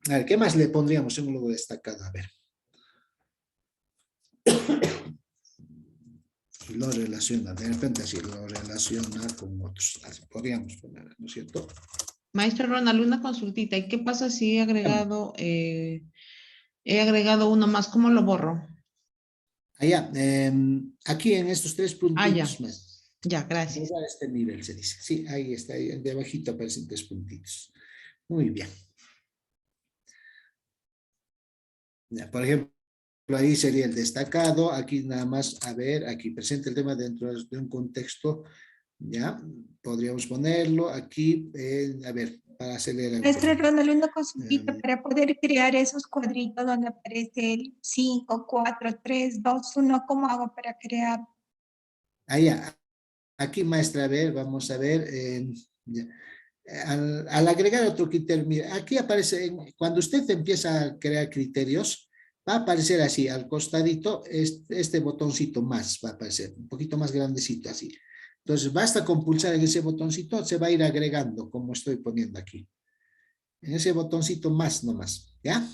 A ver, ¿qué más le pondríamos en un logo destacado? A ver. Y lo relaciona, de repente así, lo relaciona con otros. Así podríamos poner, ¿no es cierto? Maestro Ronald, una consultita. ¿Y qué pasa si he agregado uno más? ¿Cómo lo borro? Allá, aquí en estos 3 puntitos ya. más. Ya, gracias. A este nivel se dice. Sí, ahí está, ahí de abajito aparecen 3 puntitos. Muy bien. Ya, por ejemplo, ahí sería el destacado. Aquí nada más, a ver, aquí presenta el tema dentro de un contexto. Ya, podríamos ponerlo aquí, a ver, para acelerar. Maestra Ronald, una consultita para poder crear esos cuadritos donde aparece el 5, 4, 3, 2, 1. ¿Cómo hago para crear? Allá, aquí maestra, a ver, vamos a ver. Al agregar otro criterio, mira, aquí aparece, cuando usted empieza a crear criterios, va a aparecer así, al costadito, este botoncito más, va a aparecer, un poquito más grandecito así. Entonces, basta con pulsar en ese botoncito, se va a ir agregando, como estoy poniendo aquí. En ese botoncito más nomás, ¿ya?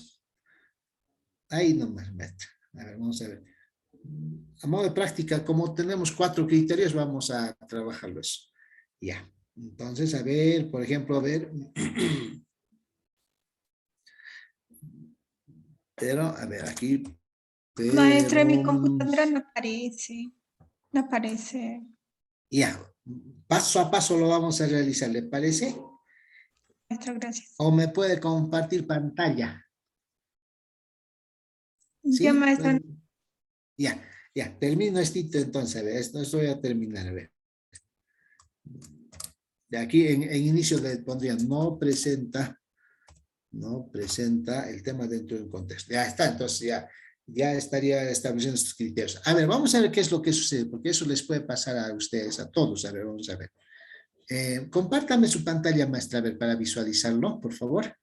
Ahí nomás, maestra. A ver, vamos a ver. A modo de práctica, como tenemos 4 criterios, vamos a trabajarlo eso. Ya. Entonces, a ver, por ejemplo, a ver. Pero, a ver, aquí. Pero, Maestra, mi computadora no aparece. No aparece. ya. Paso a paso lo vamos a realizar, ¿le parece? Maestra, gracias. O me puede compartir pantalla. ¿Sí? Ya, maestra. Ya, ya. Termino entonces, a ver. Esto voy a terminar, a ver. De aquí en inicio le pondría no presenta el tema dentro de un contexto. Ya está, entonces ya estaría estableciendo estos criterios. A ver, vamos a ver qué es lo que sucede, porque eso les puede pasar a ustedes, a todos. A ver, vamos a ver. Compártame su pantalla, maestra, a ver, para visualizarlo, por favor.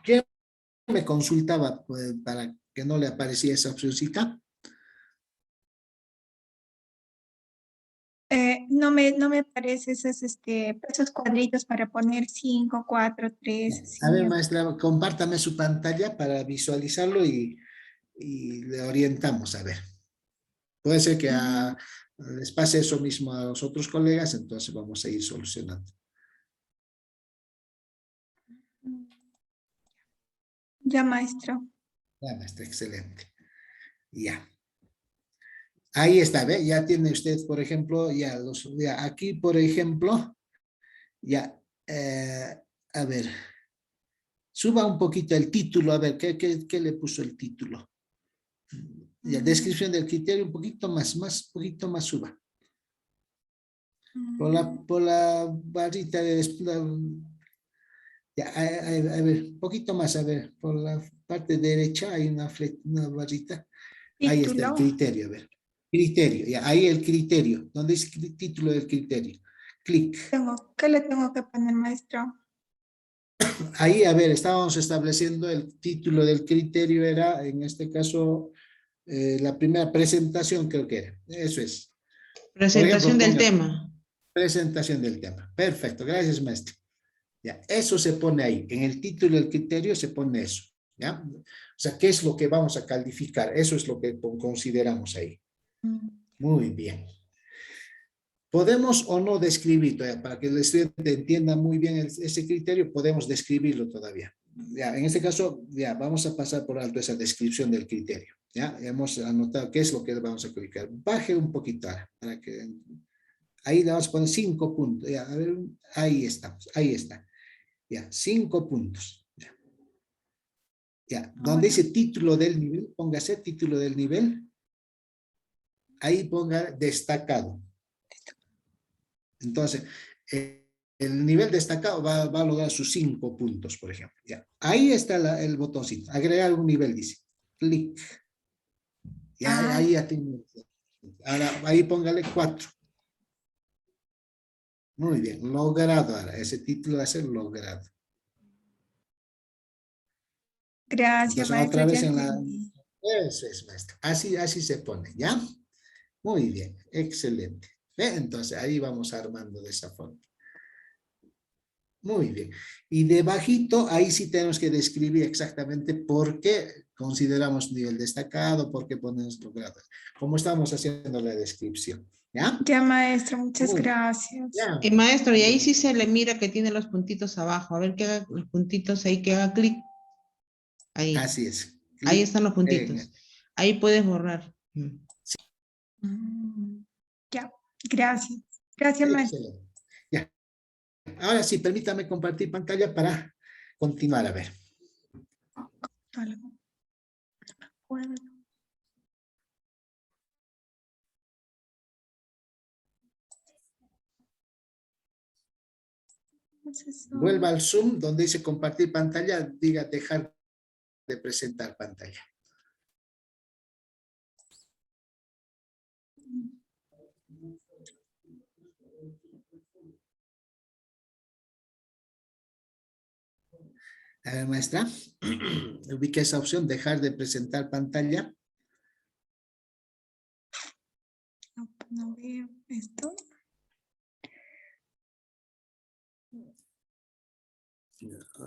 ¿Quién me consultaba para que no le aparecía esa opcióncita? No me aparece esos cuadritos para poner 5, 4, 3. A ver, maestra, compártame su pantalla para visualizarlo y le orientamos, a ver. Puede ser que les pase eso mismo a los otros colegas, entonces vamos a ir solucionando. Ya, maestro. Ya, maestra, excelente. Ya. Ahí está, ¿ve? Ya tiene usted, por ejemplo, ya aquí, por ejemplo, ya, a ver, suba un poquito el título, a ver, ¿qué le puso el título? Ya, descripción del criterio, un poquito más suba. Por la barrita de... Ya, a ver, un poquito más, a ver, por la parte derecha hay una barrita. Ahí está el criterio, a ver. Criterio, ya, ahí el criterio. ¿Dónde es el título del criterio? Clic. ¿Qué le tengo que poner, maestro? Ahí, a ver, estábamos estableciendo el título del criterio, era, en este caso, la primera presentación, creo que era. Eso es. Presentación del tema. Presentación del tema. Perfecto, gracias, maestro. Ya, eso se pone ahí. En el título del criterio se pone eso. ¿Ya? O sea, ¿qué es lo que vamos a calificar? Eso es lo que consideramos ahí. Muy bien. ¿Podemos o no describir todavía? Para que el estudiante entienda muy bien ese criterio, podemos describirlo todavía. Ya, en este caso, ya vamos a pasar por alto esa descripción del criterio. Ya hemos anotado qué es lo que vamos a calificar. Baje un poquito ahora, para que ahí le vamos a poner 5 puntos. Ya, a ver, ahí estamos, ahí está. Ya, 5 puntos. Ya, ya. Donde dice título del nivel, póngase título del nivel. Ahí ponga destacado. Entonces, el nivel destacado va a lograr sus 5 puntos, por ejemplo. Ya. Ahí está el botoncito. Agregar un nivel, dice. Clic. Ya, ahí ya tiene. Ahora, ahí póngale 4. Muy bien, logrado ahora. Ese título va a ser logrado. Gracias, Entonces, maestra. otra vez Ya en la... entendí. Eso es, maestra. Así se pone, ¿ya? Muy bien, excelente. Entonces, ahí vamos armando de esa forma. Muy bien. Y debajito, ahí sí tenemos que describir exactamente por qué consideramos nivel destacado, por qué ponemos logrado. Como estamos haciendo la descripción. ¿Ya? Ya, maestra, muchas Muy bien. gracias. Ya. Y maestro, y ahí sí se le mira que tiene los puntitos abajo. A ver que haga los puntitos ahí, que haga clic. Ahí. Así es. Ahí están los puntitos. Ahí puedes borrar. Ya, gracias. Gracias, maestra. Excelente. Ya. Ahora sí, permítame compartir pantalla para continuar a ver. Algo. No me acuerdo. Vuelva al Zoom, donde dice compartir pantalla, diga dejar de presentar pantalla. A ver, maestra, ubica esa opción, dejar de presentar pantalla. No veo esto.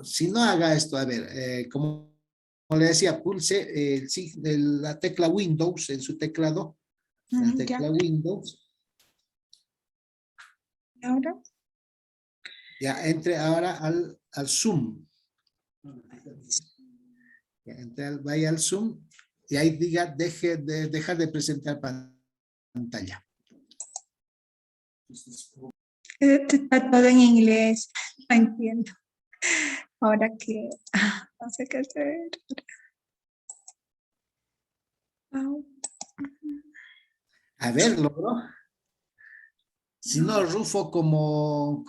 Si no haga esto, a ver, como le decía, pulse la tecla Windows en su teclado. La tecla Windows. ¿Y ahora? Ya, entre ahora al Zoom. Ya, vaya al Zoom y ahí diga dejar de presentar pantalla. Está todo en inglés. No entiendo. Ahora que no sé qué hacer. A ver, logró. Si no, Rufo como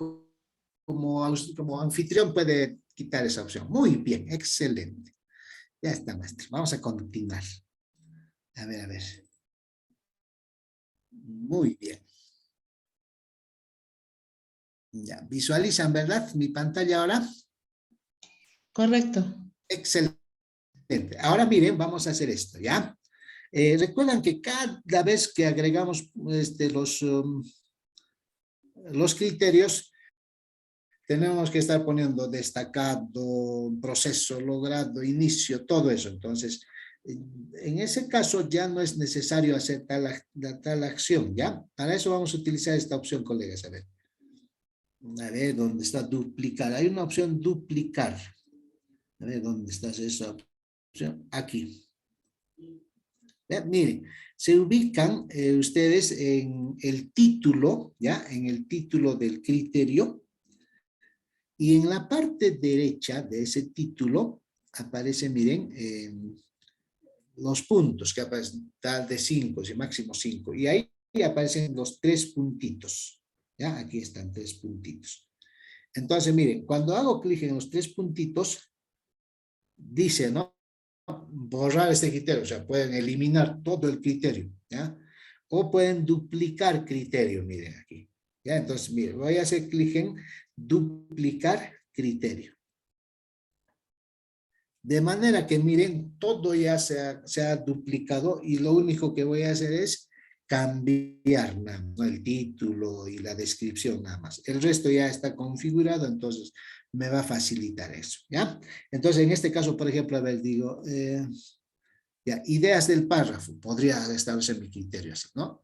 anfitrión puede quitar esa opción. Muy bien, excelente. Ya está, maestro. Vamos a continuar. A ver, a ver. Muy bien. Ya, visualizan, ¿verdad? Mi pantalla ahora. Correcto. Excelente. Ahora miren, vamos a hacer esto, ¿ya? Recuerdan que cada vez que agregamos los criterios, tenemos que estar poniendo destacado, proceso, logrado, inicio, todo eso. Entonces, en ese caso ya no es necesario hacer tal acción, ¿ya? Para eso vamos a utilizar esta opción, colegas. A ver, ¿dónde está duplicar? Hay una opción duplicar. A ver, ¿dónde está esa opción? Aquí. Miren, se ubican ustedes en el título, ¿ya? En el título del criterio. Y en la parte derecha de ese título aparece, miren, los puntos que aparecen, tal de 5, máximo 5. Y ahí aparecen los 3 puntitos. ¿Ya? Aquí están 3 puntitos. Entonces, miren, cuando hago clic en los 3 puntitos, dice, ¿no? Borrar este criterio, o sea, pueden eliminar todo el criterio, ¿ya? O pueden duplicar criterio, miren aquí. ¿Ya? Entonces, miren, voy a hacer clic en duplicar criterio. De manera que, miren, todo ya se ha duplicado y lo único que voy a hacer es cambiar nada más, ¿no? El título y la descripción nada más. El resto ya está configurado, entonces me va a facilitar eso, ¿ya? Entonces, en este caso, por ejemplo, a ver, digo, ya, ideas del párrafo, podría establecer mi criterio así, ¿no?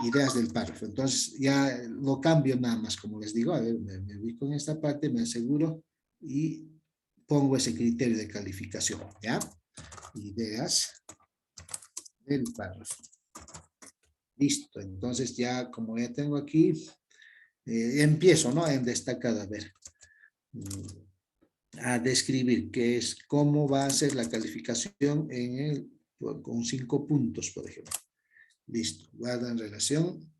Ideas del párrafo, entonces ya lo cambio nada más, como les digo, a ver, me ubico en esta parte, me aseguro y pongo ese criterio de calificación, ¿ya? Ideas del párrafo. Listo, entonces ya como ya tengo aquí, empiezo, ¿no? En destacado, a ver, a describir qué es, cómo va a ser la calificación en el, con 5 puntos, por ejemplo. Listo, guarda en relación.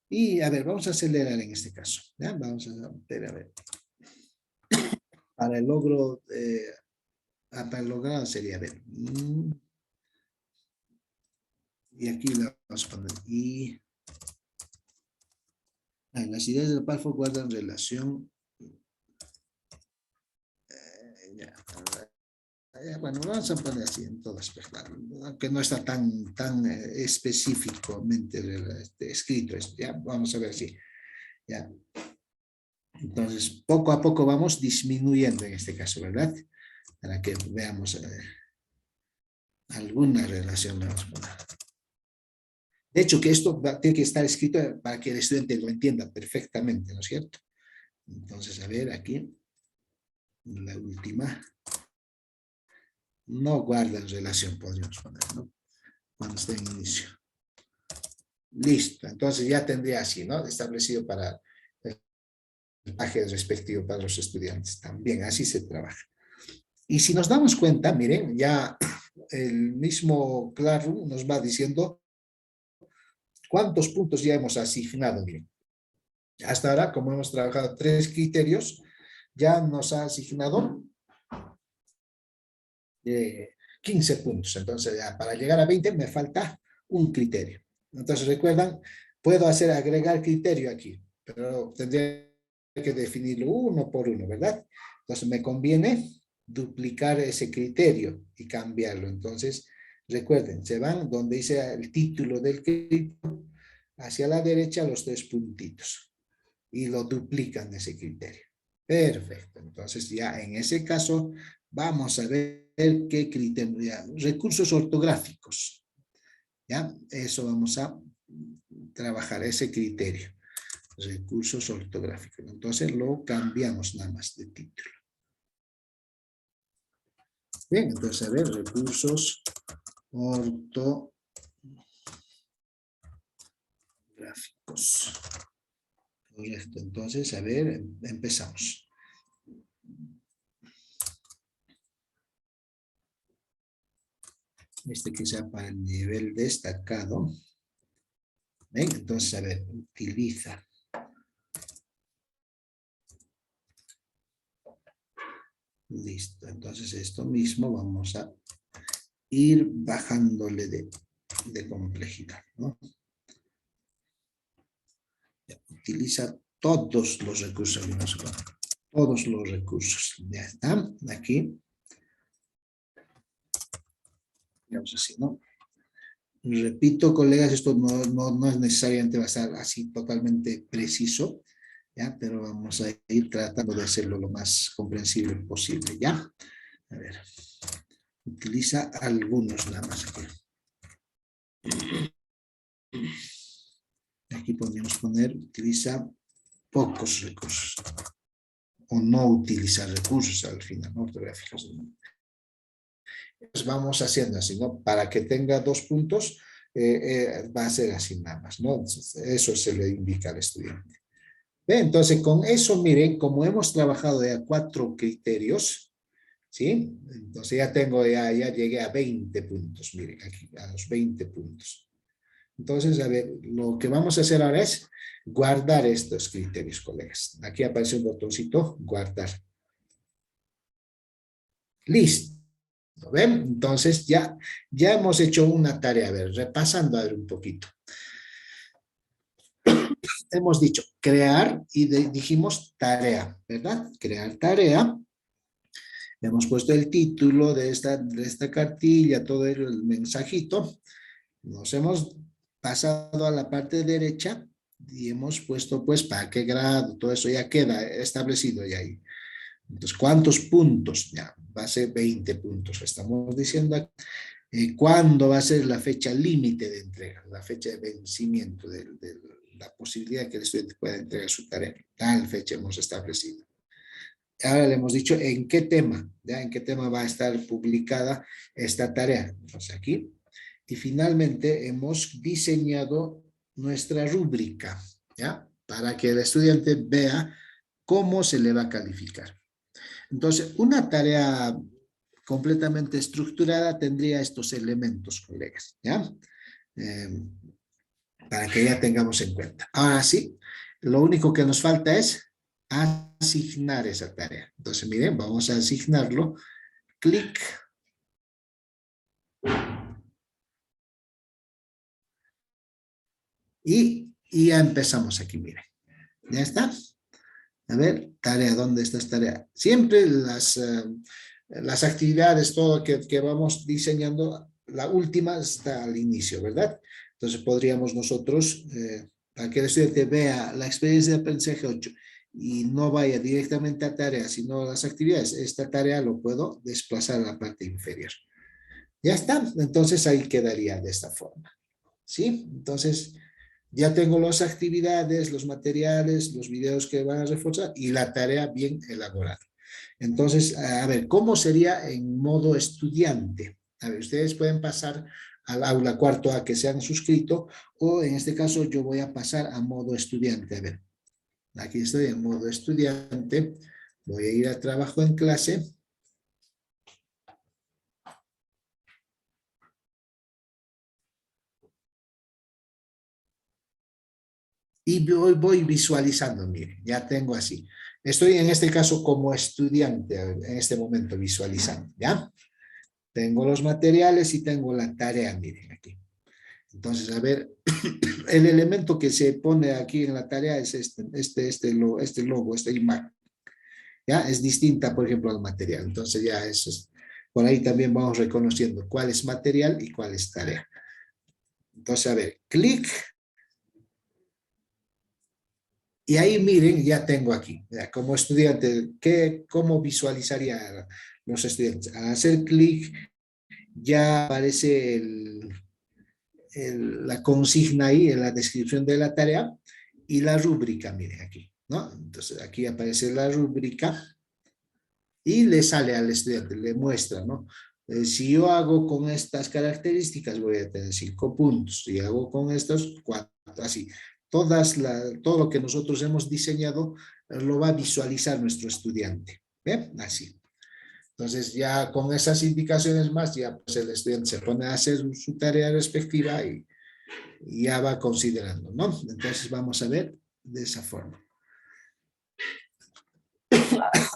Y a ver, vamos a acelerar en este caso, ¿ya? Vamos a ver, para el logro, para el logrado sería, a ver, y aquí la vamos a poner, y las ideas del párrafo guardan relación. Bueno, vamos a poner así en todas, aunque no está tan específicamente escrito esto, ya, vamos a ver si, ya. Entonces, poco a poco vamos disminuyendo en este caso, ¿verdad? Para que veamos alguna relación. Vamos a poner. De hecho, que esto tiene que estar escrito para que el estudiante lo entienda perfectamente, ¿no es cierto? Entonces, a ver, aquí, la última. No guarda en relación, podríamos poner, ¿no? Cuando esté en inicio. Listo, entonces ya tendría así, ¿no? Establecido para el mensaje respectivo para los estudiantes. También así se trabaja. Y si nos damos cuenta, miren, ya el mismo Classroom nos va diciendo cuántos puntos ya hemos asignado, miren. Hasta ahora, como hemos trabajado 3 criterios, ya nos ha asignado 15 puntos. Entonces, ya para llegar a 20 me falta un criterio. Entonces, recuerdan, puedo hacer agregar criterio aquí, pero tendría que definirlo uno por uno, ¿verdad? Entonces, me conviene duplicar ese criterio y cambiarlo. Entonces, recuerden, se van donde dice el título del criterio, hacia la derecha los 3 puntitos y lo duplican ese criterio. Perfecto. Entonces, ya en ese caso, vamos a ver qué criterio, ya, recursos ortográficos. ¿Ya? Eso vamos a trabajar, ese criterio. Recursos ortográficos. Entonces lo cambiamos nada más de título. Bien, entonces a ver, recursos ortográficos. Correcto, entonces a ver, empezamos. Este que sea para el nivel destacado. ¿Ven? Entonces, a ver, utiliza. Listo, entonces esto mismo vamos a ir bajándole de complejidad, ¿no? Ya, utiliza todos los recursos, todos los recursos. Ya está, aquí. Digamos así, ¿no? Repito, colegas, esto no es necesariamente va a estar así totalmente preciso, ¿ya? Pero vamos a ir tratando de hacerlo lo más comprensible posible, ¿ya? A ver, utiliza algunos nada más aquí. Aquí podríamos poner, utiliza pocos recursos. O no utiliza recursos al final, ¿no? Ortográficos. Pues vamos haciendo así, ¿no? Para que tenga 2 puntos, va a ser así nada más, ¿no? Entonces, eso se le indica al estudiante. ¿Ve? Entonces, con eso, miren, como hemos trabajado ya 4 criterios, ¿sí? Entonces ya tengo, ya llegué a 20 puntos, miren, aquí, a los 20 puntos. Entonces, a ver, lo que vamos a hacer ahora es guardar estos criterios, colegas. Aquí aparece un botoncito, guardar. Listo. ¿Ven? Entonces ya hemos hecho una tarea. A ver, repasando a ver un poquito. Hemos dicho crear y dijimos tarea, ¿verdad? Crear tarea. Hemos puesto el título de esta cartilla, todo el mensajito. Nos hemos pasado a la parte derecha y hemos puesto pues para qué grado, todo eso ya queda establecido ya ahí. Entonces, ¿cuántos puntos? Ya, va a ser 20 puntos. Estamos diciendo aquí. ¿Cuándo va a ser la fecha límite de entrega? La fecha de vencimiento de la posibilidad que el estudiante pueda entregar su tarea. Tal fecha hemos establecido. Ahora le hemos dicho en qué tema, ¿ya? En qué tema va a estar publicada esta tarea. Entonces aquí. Y finalmente hemos diseñado nuestra rúbrica, ¿ya? Para que el estudiante vea cómo se le va a calificar. Entonces, una tarea completamente estructurada tendría estos elementos, colegas, ¿ya? Para que ya tengamos en cuenta. Ahora sí, lo único que nos falta es asignar esa tarea. Entonces, miren, vamos a asignarlo. Clic. Y ya empezamos aquí, miren. ¿Ya está? A ver, tarea, ¿dónde está esta tarea? Siempre las actividades, todo que vamos diseñando, la última está al inicio, ¿verdad? Entonces podríamos nosotros, para que el estudiante vea la experiencia de aprendizaje 8 y no vaya directamente a tarea, sino a las actividades, esta tarea lo puedo desplazar a la parte inferior. Ya está, entonces ahí quedaría de esta forma. ¿Sí? Entonces ya tengo las actividades, los materiales, los videos que van a reforzar y la tarea bien elaborada. Entonces, a ver, ¿cómo sería en modo estudiante? A ver, ustedes pueden pasar al aula cuarto A que se han suscrito o en este caso yo voy a pasar a modo estudiante. A ver, aquí estoy en modo estudiante. Voy a ir a trabajo en clase. Y voy visualizando, miren, ya tengo así. Estoy en este caso como estudiante, en este momento visualizando, ¿ya? Tengo los materiales y tengo la tarea, miren aquí. Entonces, a ver, el elemento que se pone aquí en la tarea es este logo, esta imagen. ¿Ya? Es distinta, por ejemplo, al material. Entonces ya eso es, por ahí también vamos reconociendo cuál es material y cuál es tarea. Entonces, a ver, clic. Y ahí miren, ya tengo aquí, ya, como estudiante, ¿cómo visualizaría los estudiantes? Al hacer clic, ya aparece la consigna ahí en la descripción de la tarea y la rúbrica, miren aquí, ¿no? Entonces aquí aparece la rúbrica y le sale al estudiante, le muestra, ¿no? Si yo hago con estas características voy a tener 5 puntos, si hago con estos 4, así. Todo lo que nosotros hemos diseñado lo va a visualizar nuestro estudiante. ¿Ve? Así. Entonces ya con esas indicaciones más, ya pues el estudiante se pone a hacer su tarea respectiva y ya va considerando, ¿no? Entonces vamos a ver de esa forma.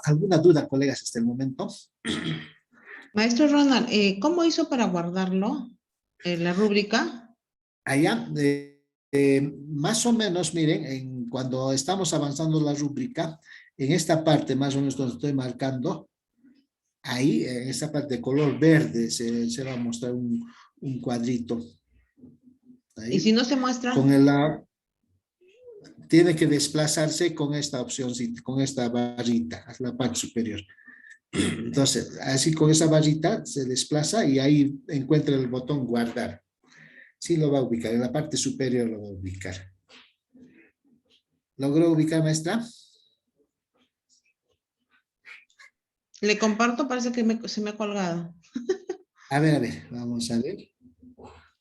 ¿Alguna duda, colegas, hasta el momento? Maestro Ronald, ¿cómo hizo para guardarlo? ¿La rúbrica? Allá, más o menos, miren, cuando estamos avanzando la rúbrica, en esta parte más o menos donde estoy marcando, ahí, en esta parte de color verde, se va a mostrar un cuadrito. Ahí, ¿Y si no se muestra? Tiene que desplazarse con esta opción, con esta barrita, a la parte superior. Entonces, así con esa barrita se desplaza y ahí encuentra el botón guardar. Sí lo va a ubicar, en la parte superior lo va a ubicar. ¿Logró ubicar, maestra? Le comparto, parece que se me ha colgado. A ver, vamos a ver.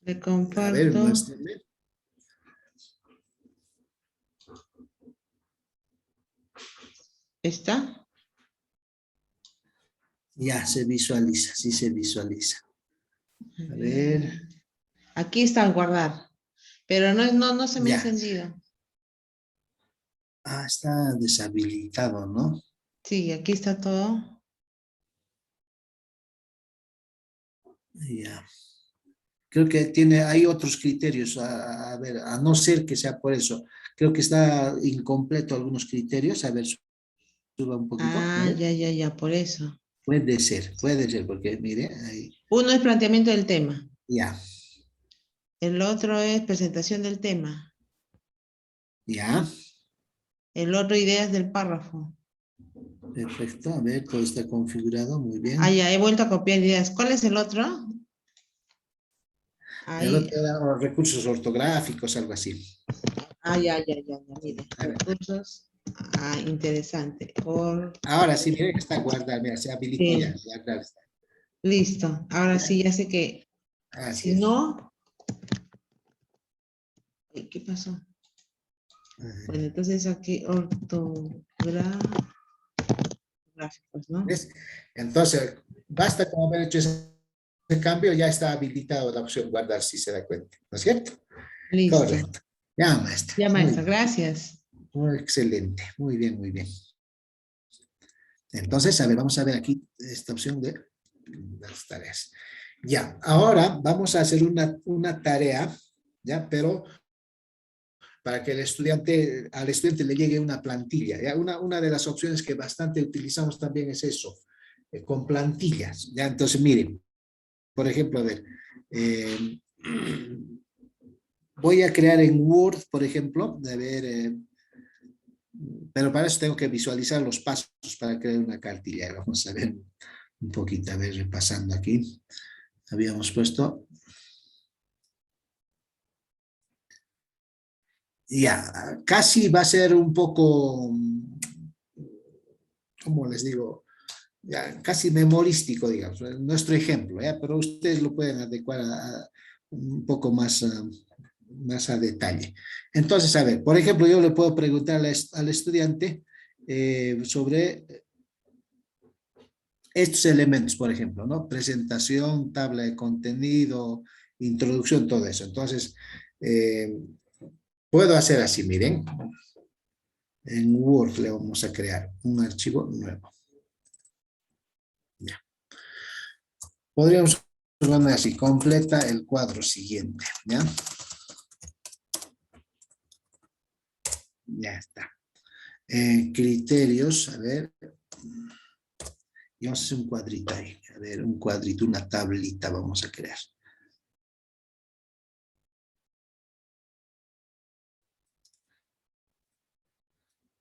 Le comparto. A ver, muéstrame. ¿Está? Ya, se visualiza, sí se visualiza. A ver. Aquí está al guardar, pero no se me ha encendido. Ah, está deshabilitado, ¿no? Sí, aquí está todo. Ya. Creo que hay otros criterios, a ver, a no ser que sea por eso. Creo que está incompleto algunos criterios, a ver, suba un poquito. Ah, ya, por eso. Puede ser, porque mire, ahí. Uno es planteamiento del tema. Ya. El otro es presentación del tema. Ya, El otro, ideas del párrafo. perfecto. A ver, todo está configurado, muy bien. Ah, ya, he vuelto a copiar ideas. ¿Cuál es el otro? El Ahí. otro era los recursos ortográficos, algo así. Ah, ya, mire. A ver. Recursos. Ah, interesante. Ahora sí, mire que está guardado, mira, se habilitó Sí. ya. Guardado está. Listo. Ahora sí, ya sé que Así si es. no... Ay, ¿qué pasó? Bueno, entonces aquí ortográficos, ¿no? ¿Ves? Entonces, basta con haber hecho ese cambio, ya está habilitado la opción guardar, si se da cuenta. ¿No es cierto? Listo. Correcto. Ya, maestra. Ya, maestra, Muy, gracias. muy excelente. Muy bien, muy bien. Entonces, a ver, vamos a ver aquí esta opción de las tareas. Ya, ahora vamos a hacer una tarea, ya, pero para que al estudiante le llegue una plantilla. ¿Ya? Una de las opciones que bastante utilizamos también es eso, con plantillas. ¿Ya? Entonces, miren, por ejemplo, a ver, voy a crear en Word, por ejemplo, a ver, pero para eso tengo que visualizar los pasos para crear una cartilla. Vamos a ver un poquito, a ver, repasando aquí. Habíamos puesto... Ya, casi va a ser un poco, ¿cómo les digo? Ya, casi memorístico, digamos, nuestro ejemplo, ¿ya? Pero ustedes lo pueden adecuar un poco más, más a detalle. Entonces, a ver, por ejemplo, yo le puedo preguntar al estudiante sobre estos elementos, por ejemplo, ¿no? Presentación, tabla de contenido, introducción, todo eso. Entonces, puedo hacer así, miren. En Word le vamos a crear un archivo nuevo. Ya. Podríamos poner así, completa el cuadro siguiente, ¿ya? Ya está. Criterios, a ver. Y vamos a hacer un cuadrito ahí. A ver, un cuadrito, una tablita vamos a crear.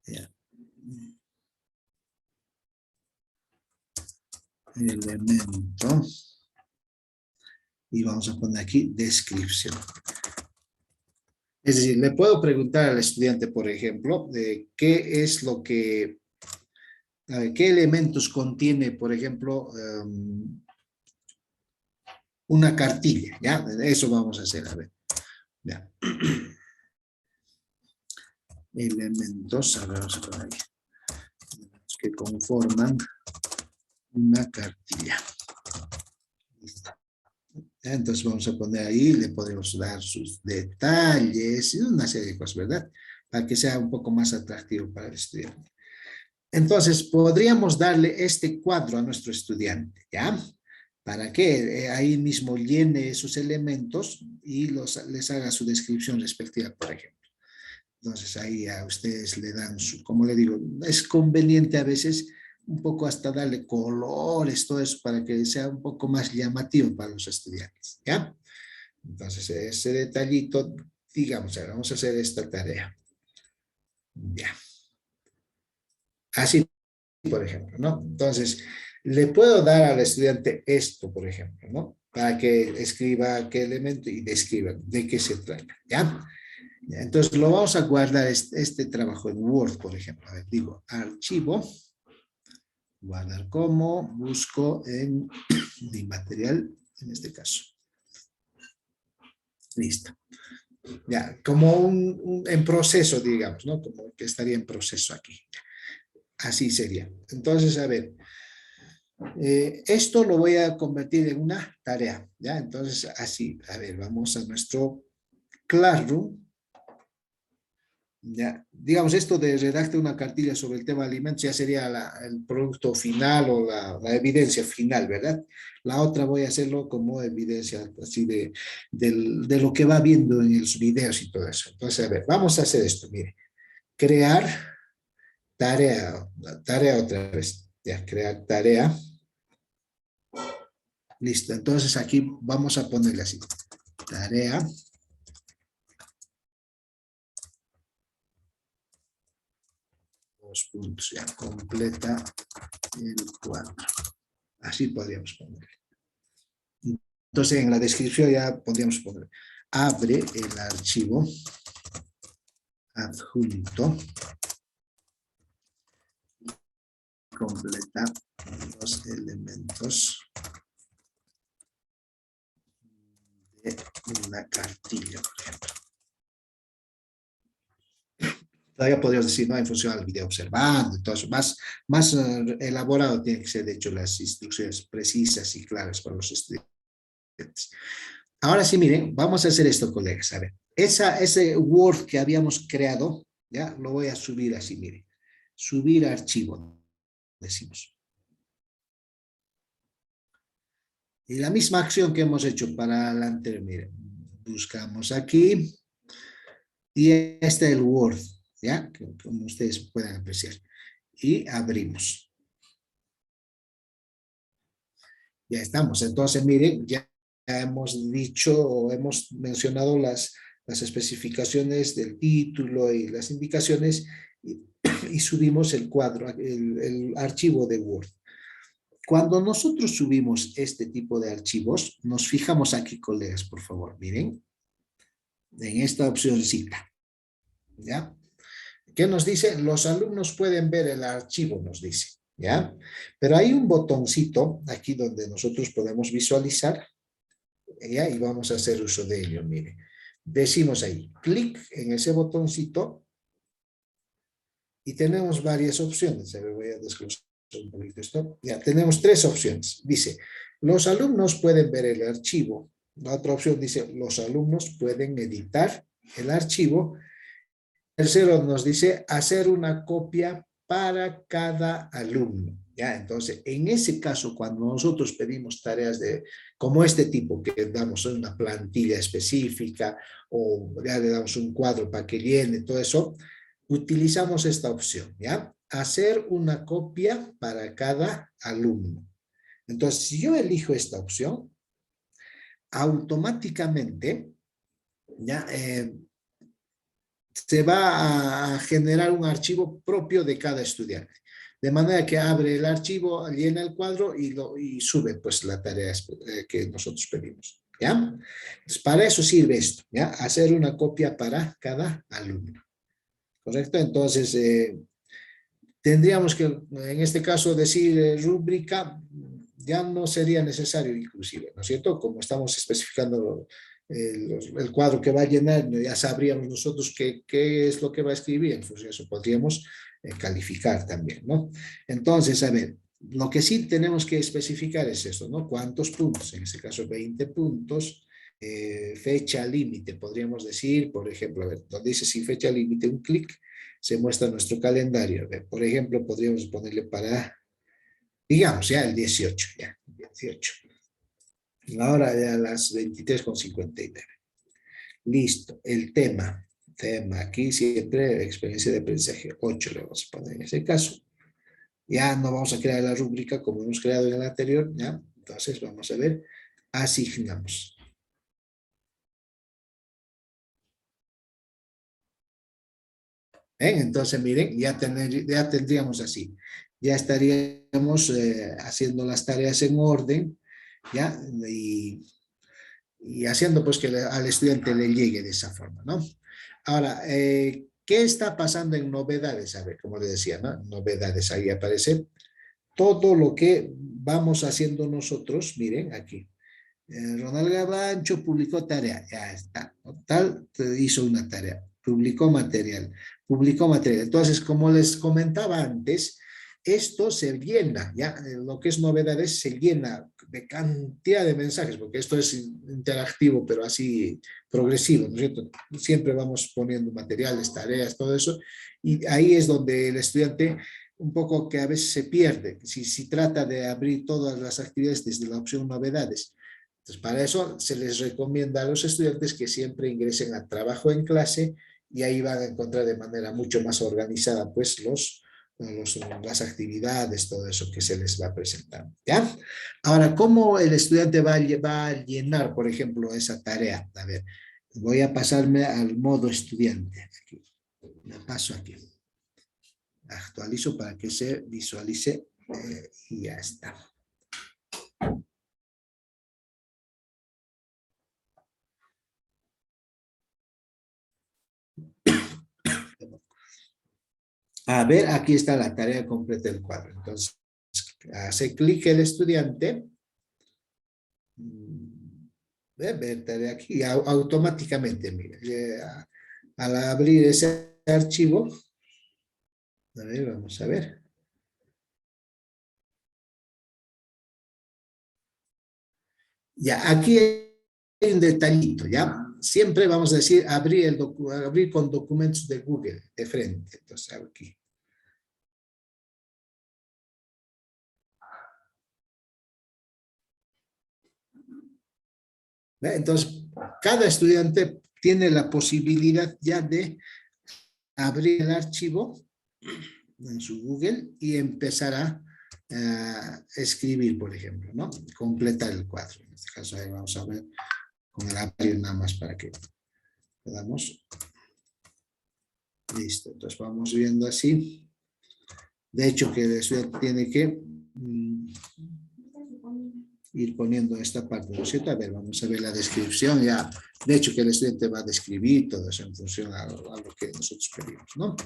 Ya. Elemento. Y vamos a poner aquí descripción. Es decir, le puedo preguntar al estudiante, por ejemplo, de qué es lo que, qué elementos contiene, por ejemplo, una cartilla, ¿ya? Eso vamos a hacer, a ver. Ya. Elementos, a ver, vamos a poner aquí, que conforman una cartilla. Listo. Entonces vamos a poner ahí, le podemos dar sus detalles y una serie de cosas, ¿verdad? Para que sea un poco más atractivo para el estudiante. Entonces podríamos darle este cuadro a nuestro estudiante, ¿ya? Para que ahí mismo llene esos elementos y les haga su descripción respectiva, por ejemplo. Entonces ahí a ustedes le dan su, como le digo, es conveniente a veces un poco hasta darle colores, todo eso, para que sea un poco más llamativo para los estudiantes, ¿ya? Entonces, ese detallito, digamos, ahora vamos a hacer esta tarea. Ya. Así, por ejemplo, ¿no? Entonces, le puedo dar al estudiante esto, por ejemplo, ¿no? Para que escriba qué elemento y describa de qué se trata, ¿ya? Ya, entonces, lo vamos a guardar este trabajo en Word, por ejemplo. A ver, digo, archivo. Guardar como, busco en mi material, en este caso. Listo. Ya, como en proceso, digamos, ¿no? Como que estaría en proceso aquí. Así sería. Entonces, a ver, esto lo voy a convertir en una tarea, ¿ya? Entonces, así, a ver, vamos a nuestro Classroom. Ya, digamos, esto de redacte una cartilla sobre el tema de alimentos ya sería el producto final o la evidencia final, ¿verdad? La otra voy a hacerlo como evidencia así de lo que va viendo en los videos y todo eso. Entonces, a ver, vamos a hacer esto, mire. Crear tarea otra vez. Ya, crear tarea. Listo, entonces aquí vamos a ponerle así. Tarea. 2 puntos, ya completa el cuadro. Así podríamos poner. Entonces en la descripción ya podríamos poner, abre el archivo adjunto, completa los elementos de una cartilla, por ejemplo. Todavía podríamos decir, ¿no? En función al video observando, y todo eso. Más elaborado tiene que ser, de hecho, las instrucciones precisas y claras para los estudiantes. Ahora sí, miren, vamos a hacer esto, colegas. A ver, ese Word que habíamos creado, ya lo voy a subir así, miren. Subir archivo, decimos. Y la misma acción que hemos hecho para la anterior, miren. Buscamos aquí. Y este es el Word, ¿ya? Como ustedes pueden apreciar. Y abrimos. Ya estamos. Entonces, miren, ya hemos dicho o hemos mencionado las especificaciones del título y las indicaciones y subimos el cuadro, el archivo de Word. Cuando nosotros subimos este tipo de archivos, nos fijamos aquí, colegas, por favor, miren, en esta opcióncita, ¿ya? ¿Qué nos dice? Los alumnos pueden ver el archivo, nos dice, ¿ya? Pero hay un botoncito aquí donde nosotros podemos visualizar, ¿ya? Y vamos a hacer uso de ello, mire. Decimos ahí, clic en ese botoncito y tenemos varias opciones. A ver, voy a desglosar un poquito esto. Ya, tenemos 3 opciones. Dice, los alumnos pueden ver el archivo. La otra opción dice, los alumnos pueden editar el archivo. Tercero nos dice, hacer una copia para cada alumno. ¿Ya? Entonces, en ese caso, cuando nosotros pedimos tareas como este tipo, que damos una plantilla específica o ya le damos un cuadro para que llene todo eso, utilizamos esta opción, ¿ya? Hacer una copia para cada alumno. Entonces, si yo elijo esta opción, automáticamente, ¿ya? Se va a generar un archivo propio de cada estudiante. De manera que abre el archivo, llena el cuadro y sube pues la tarea que nosotros pedimos. ¿Ya? Entonces, para eso sirve esto, ¿ya? Hacer una copia para cada alumno. ¿Correcto? Entonces, tendríamos que, en este caso, decir rúbrica, ya no sería necesario inclusive, ¿no es cierto? Como estamos especificando el cuadro que va a llenar, ya sabríamos nosotros qué es lo que va a escribir, en función de eso podríamos calificar también, ¿no? Entonces, a ver, lo que sí tenemos que especificar es esto, ¿no? ¿Cuántos puntos? En este caso, 20 puntos. Fecha límite, podríamos decir, por ejemplo, a ver, donde dice sin fecha límite, un clic, se muestra nuestro calendario. A ver, por ejemplo, podríamos ponerle para, digamos, ya el 18, ya, 18. Ahora ya las 23:59. Listo, el tema aquí siempre experiencia de aprendizaje 8 le vamos a poner en ese caso. Ya no vamos a crear la rúbrica como hemos creado en el anterior, ¿ya? Entonces vamos a ver, asignamos. Entonces miren, ya tendríamos así, ya estaríamos haciendo las tareas en orden, ¿ya? Y haciendo pues que al estudiante le llegue de esa forma, ¿no? Ahora, ¿qué está pasando en novedades? A ver, como le decía, ¿no? Novedades, ahí aparece todo lo que vamos haciendo nosotros, miren aquí. Ronald Gavancho publicó tarea, ya está, tal, hizo una tarea, publicó material. Entonces, como les comentaba antes, esto se llena, ya lo que es novedades se llena de cantidad de mensajes, porque esto es interactivo, pero así progresivo, ¿no es cierto? Siempre vamos poniendo materiales, tareas, todo eso, y ahí es donde el estudiante un poco que a veces se pierde, si trata de abrir todas las actividades desde la opción novedades. Entonces, para eso se les recomienda a los estudiantes que siempre ingresen a trabajo en clase y ahí van a encontrar de manera mucho más organizada pues las actividades, todo eso que se les va presentando, ¿ya? Ahora, ¿cómo el estudiante va a llenar, por ejemplo, esa tarea? A ver, voy a pasarme al modo estudiante. Aquí. Me paso aquí. Actualizo para que se visualice y ya está. A ver, aquí está la tarea completa del cuadro. Entonces, hace clic el estudiante. Ver tarea aquí, automáticamente, mire, al abrir ese archivo, a ver, vamos a ver. Ya, aquí hay un detallito, ¿ya? Siempre vamos a decir abrir con documentos de Google de frente. Entonces, aquí. Entonces, cada estudiante tiene la posibilidad ya de abrir el archivo en su Google y empezar a escribir, por ejemplo, ¿no? Completar el cuadro. En este caso, ahí vamos a ver con el April nada más para que podamos. Listo, entonces vamos viendo así. De hecho, que el estudiante tiene que ir poniendo esta parte, ¿no es cierto? A ver, vamos a ver la descripción ya. De hecho, que el estudiante va a describir todo eso en función a lo que nosotros pedimos, ¿no?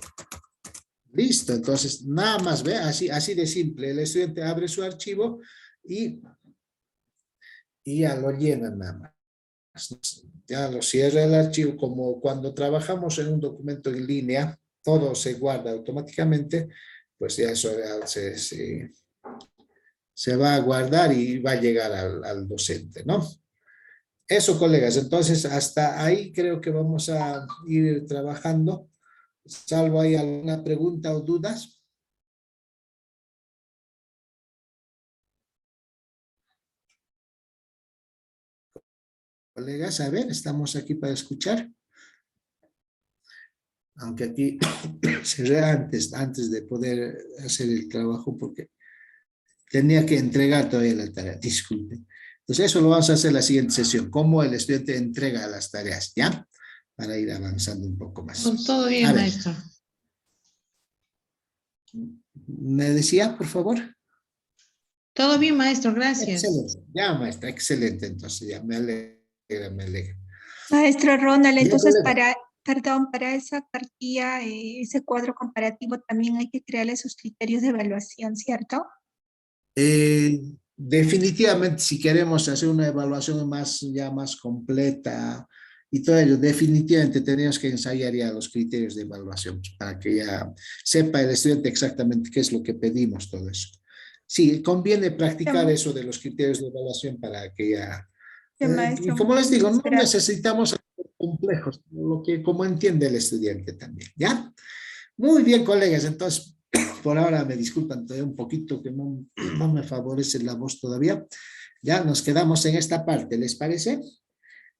Listo, entonces nada más, ve, así de simple. El estudiante abre su archivo y ya lo llena nada más. Ya lo cierra el archivo, como cuando trabajamos en un documento en línea, todo se guarda automáticamente, pues ya eso se va a guardar y va a llegar al docente, ¿no? Eso, colegas, entonces hasta ahí creo que vamos a ir trabajando, salvo hay alguna pregunta o dudas. Colegas, a ver, estamos aquí para escuchar. Aunque aquí cerré antes de poder hacer el trabajo porque tenía que entregar todavía la tarea, disculpen. Entonces eso lo vamos a hacer en la siguiente sesión, cómo el estudiante entrega las tareas, ¿ya? Para ir avanzando un poco más. Con todo bien, maestro. ¿Me decía, por favor? Todo bien, maestro, gracias. Excelente, ya maestra, excelente, entonces ya me alegra, me alegra. Maestro Ronald, Bien, entonces colega. para esa cartilla, ese cuadro comparativo, también hay que crearle sus criterios de evaluación, ¿cierto? Definitivamente, si queremos hacer una evaluación ya más completa y todo ello, definitivamente tenemos que ensayar ya los criterios de evaluación para que ya sepa el estudiante exactamente qué es lo que pedimos, todo eso. Sí, conviene practicar eso de los criterios de evaluación para que ya... y como les digo, no necesitamos complejos, como entiende el estudiante también, ¿ya? Muy bien, colegas, entonces... Por ahora me disculpan todavía un poquito que no me favorece la voz todavía. Ya nos quedamos en esta parte, ¿les parece?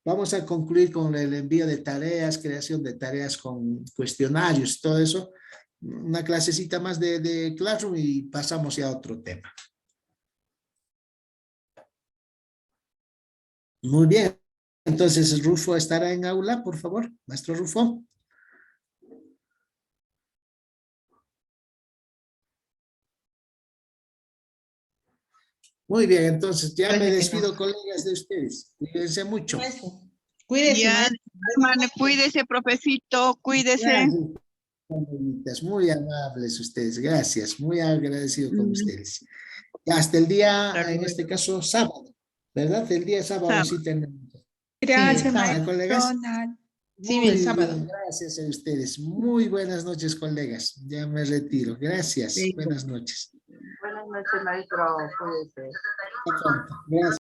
Vamos a concluir con el envío de tareas, creación de tareas con cuestionarios, todo eso. Una clasecita más de Classroom y pasamos ya a otro tema. Muy bien. Entonces, Rufo estará en aula, por favor. Maestro Rufo. Muy bien, entonces ya me despido, colegas, de ustedes. Cuídense mucho. Cuídese, Ya, maestro. hermano, cuídese, profecito, cuídese. Gracias, muy amables ustedes, gracias, muy agradecido con ustedes. Y hasta el día, en este caso, sábado, ¿verdad? El día sábado sí tenemos. Gracias, maestro colegas. Sí, Muy el sábado. bien, gracias a ustedes. Muy buenas noches, colegas. Ya me retiro. Gracias. Sí. Buenas noches. Buenas noches, maestro. Cuídese. Gracias.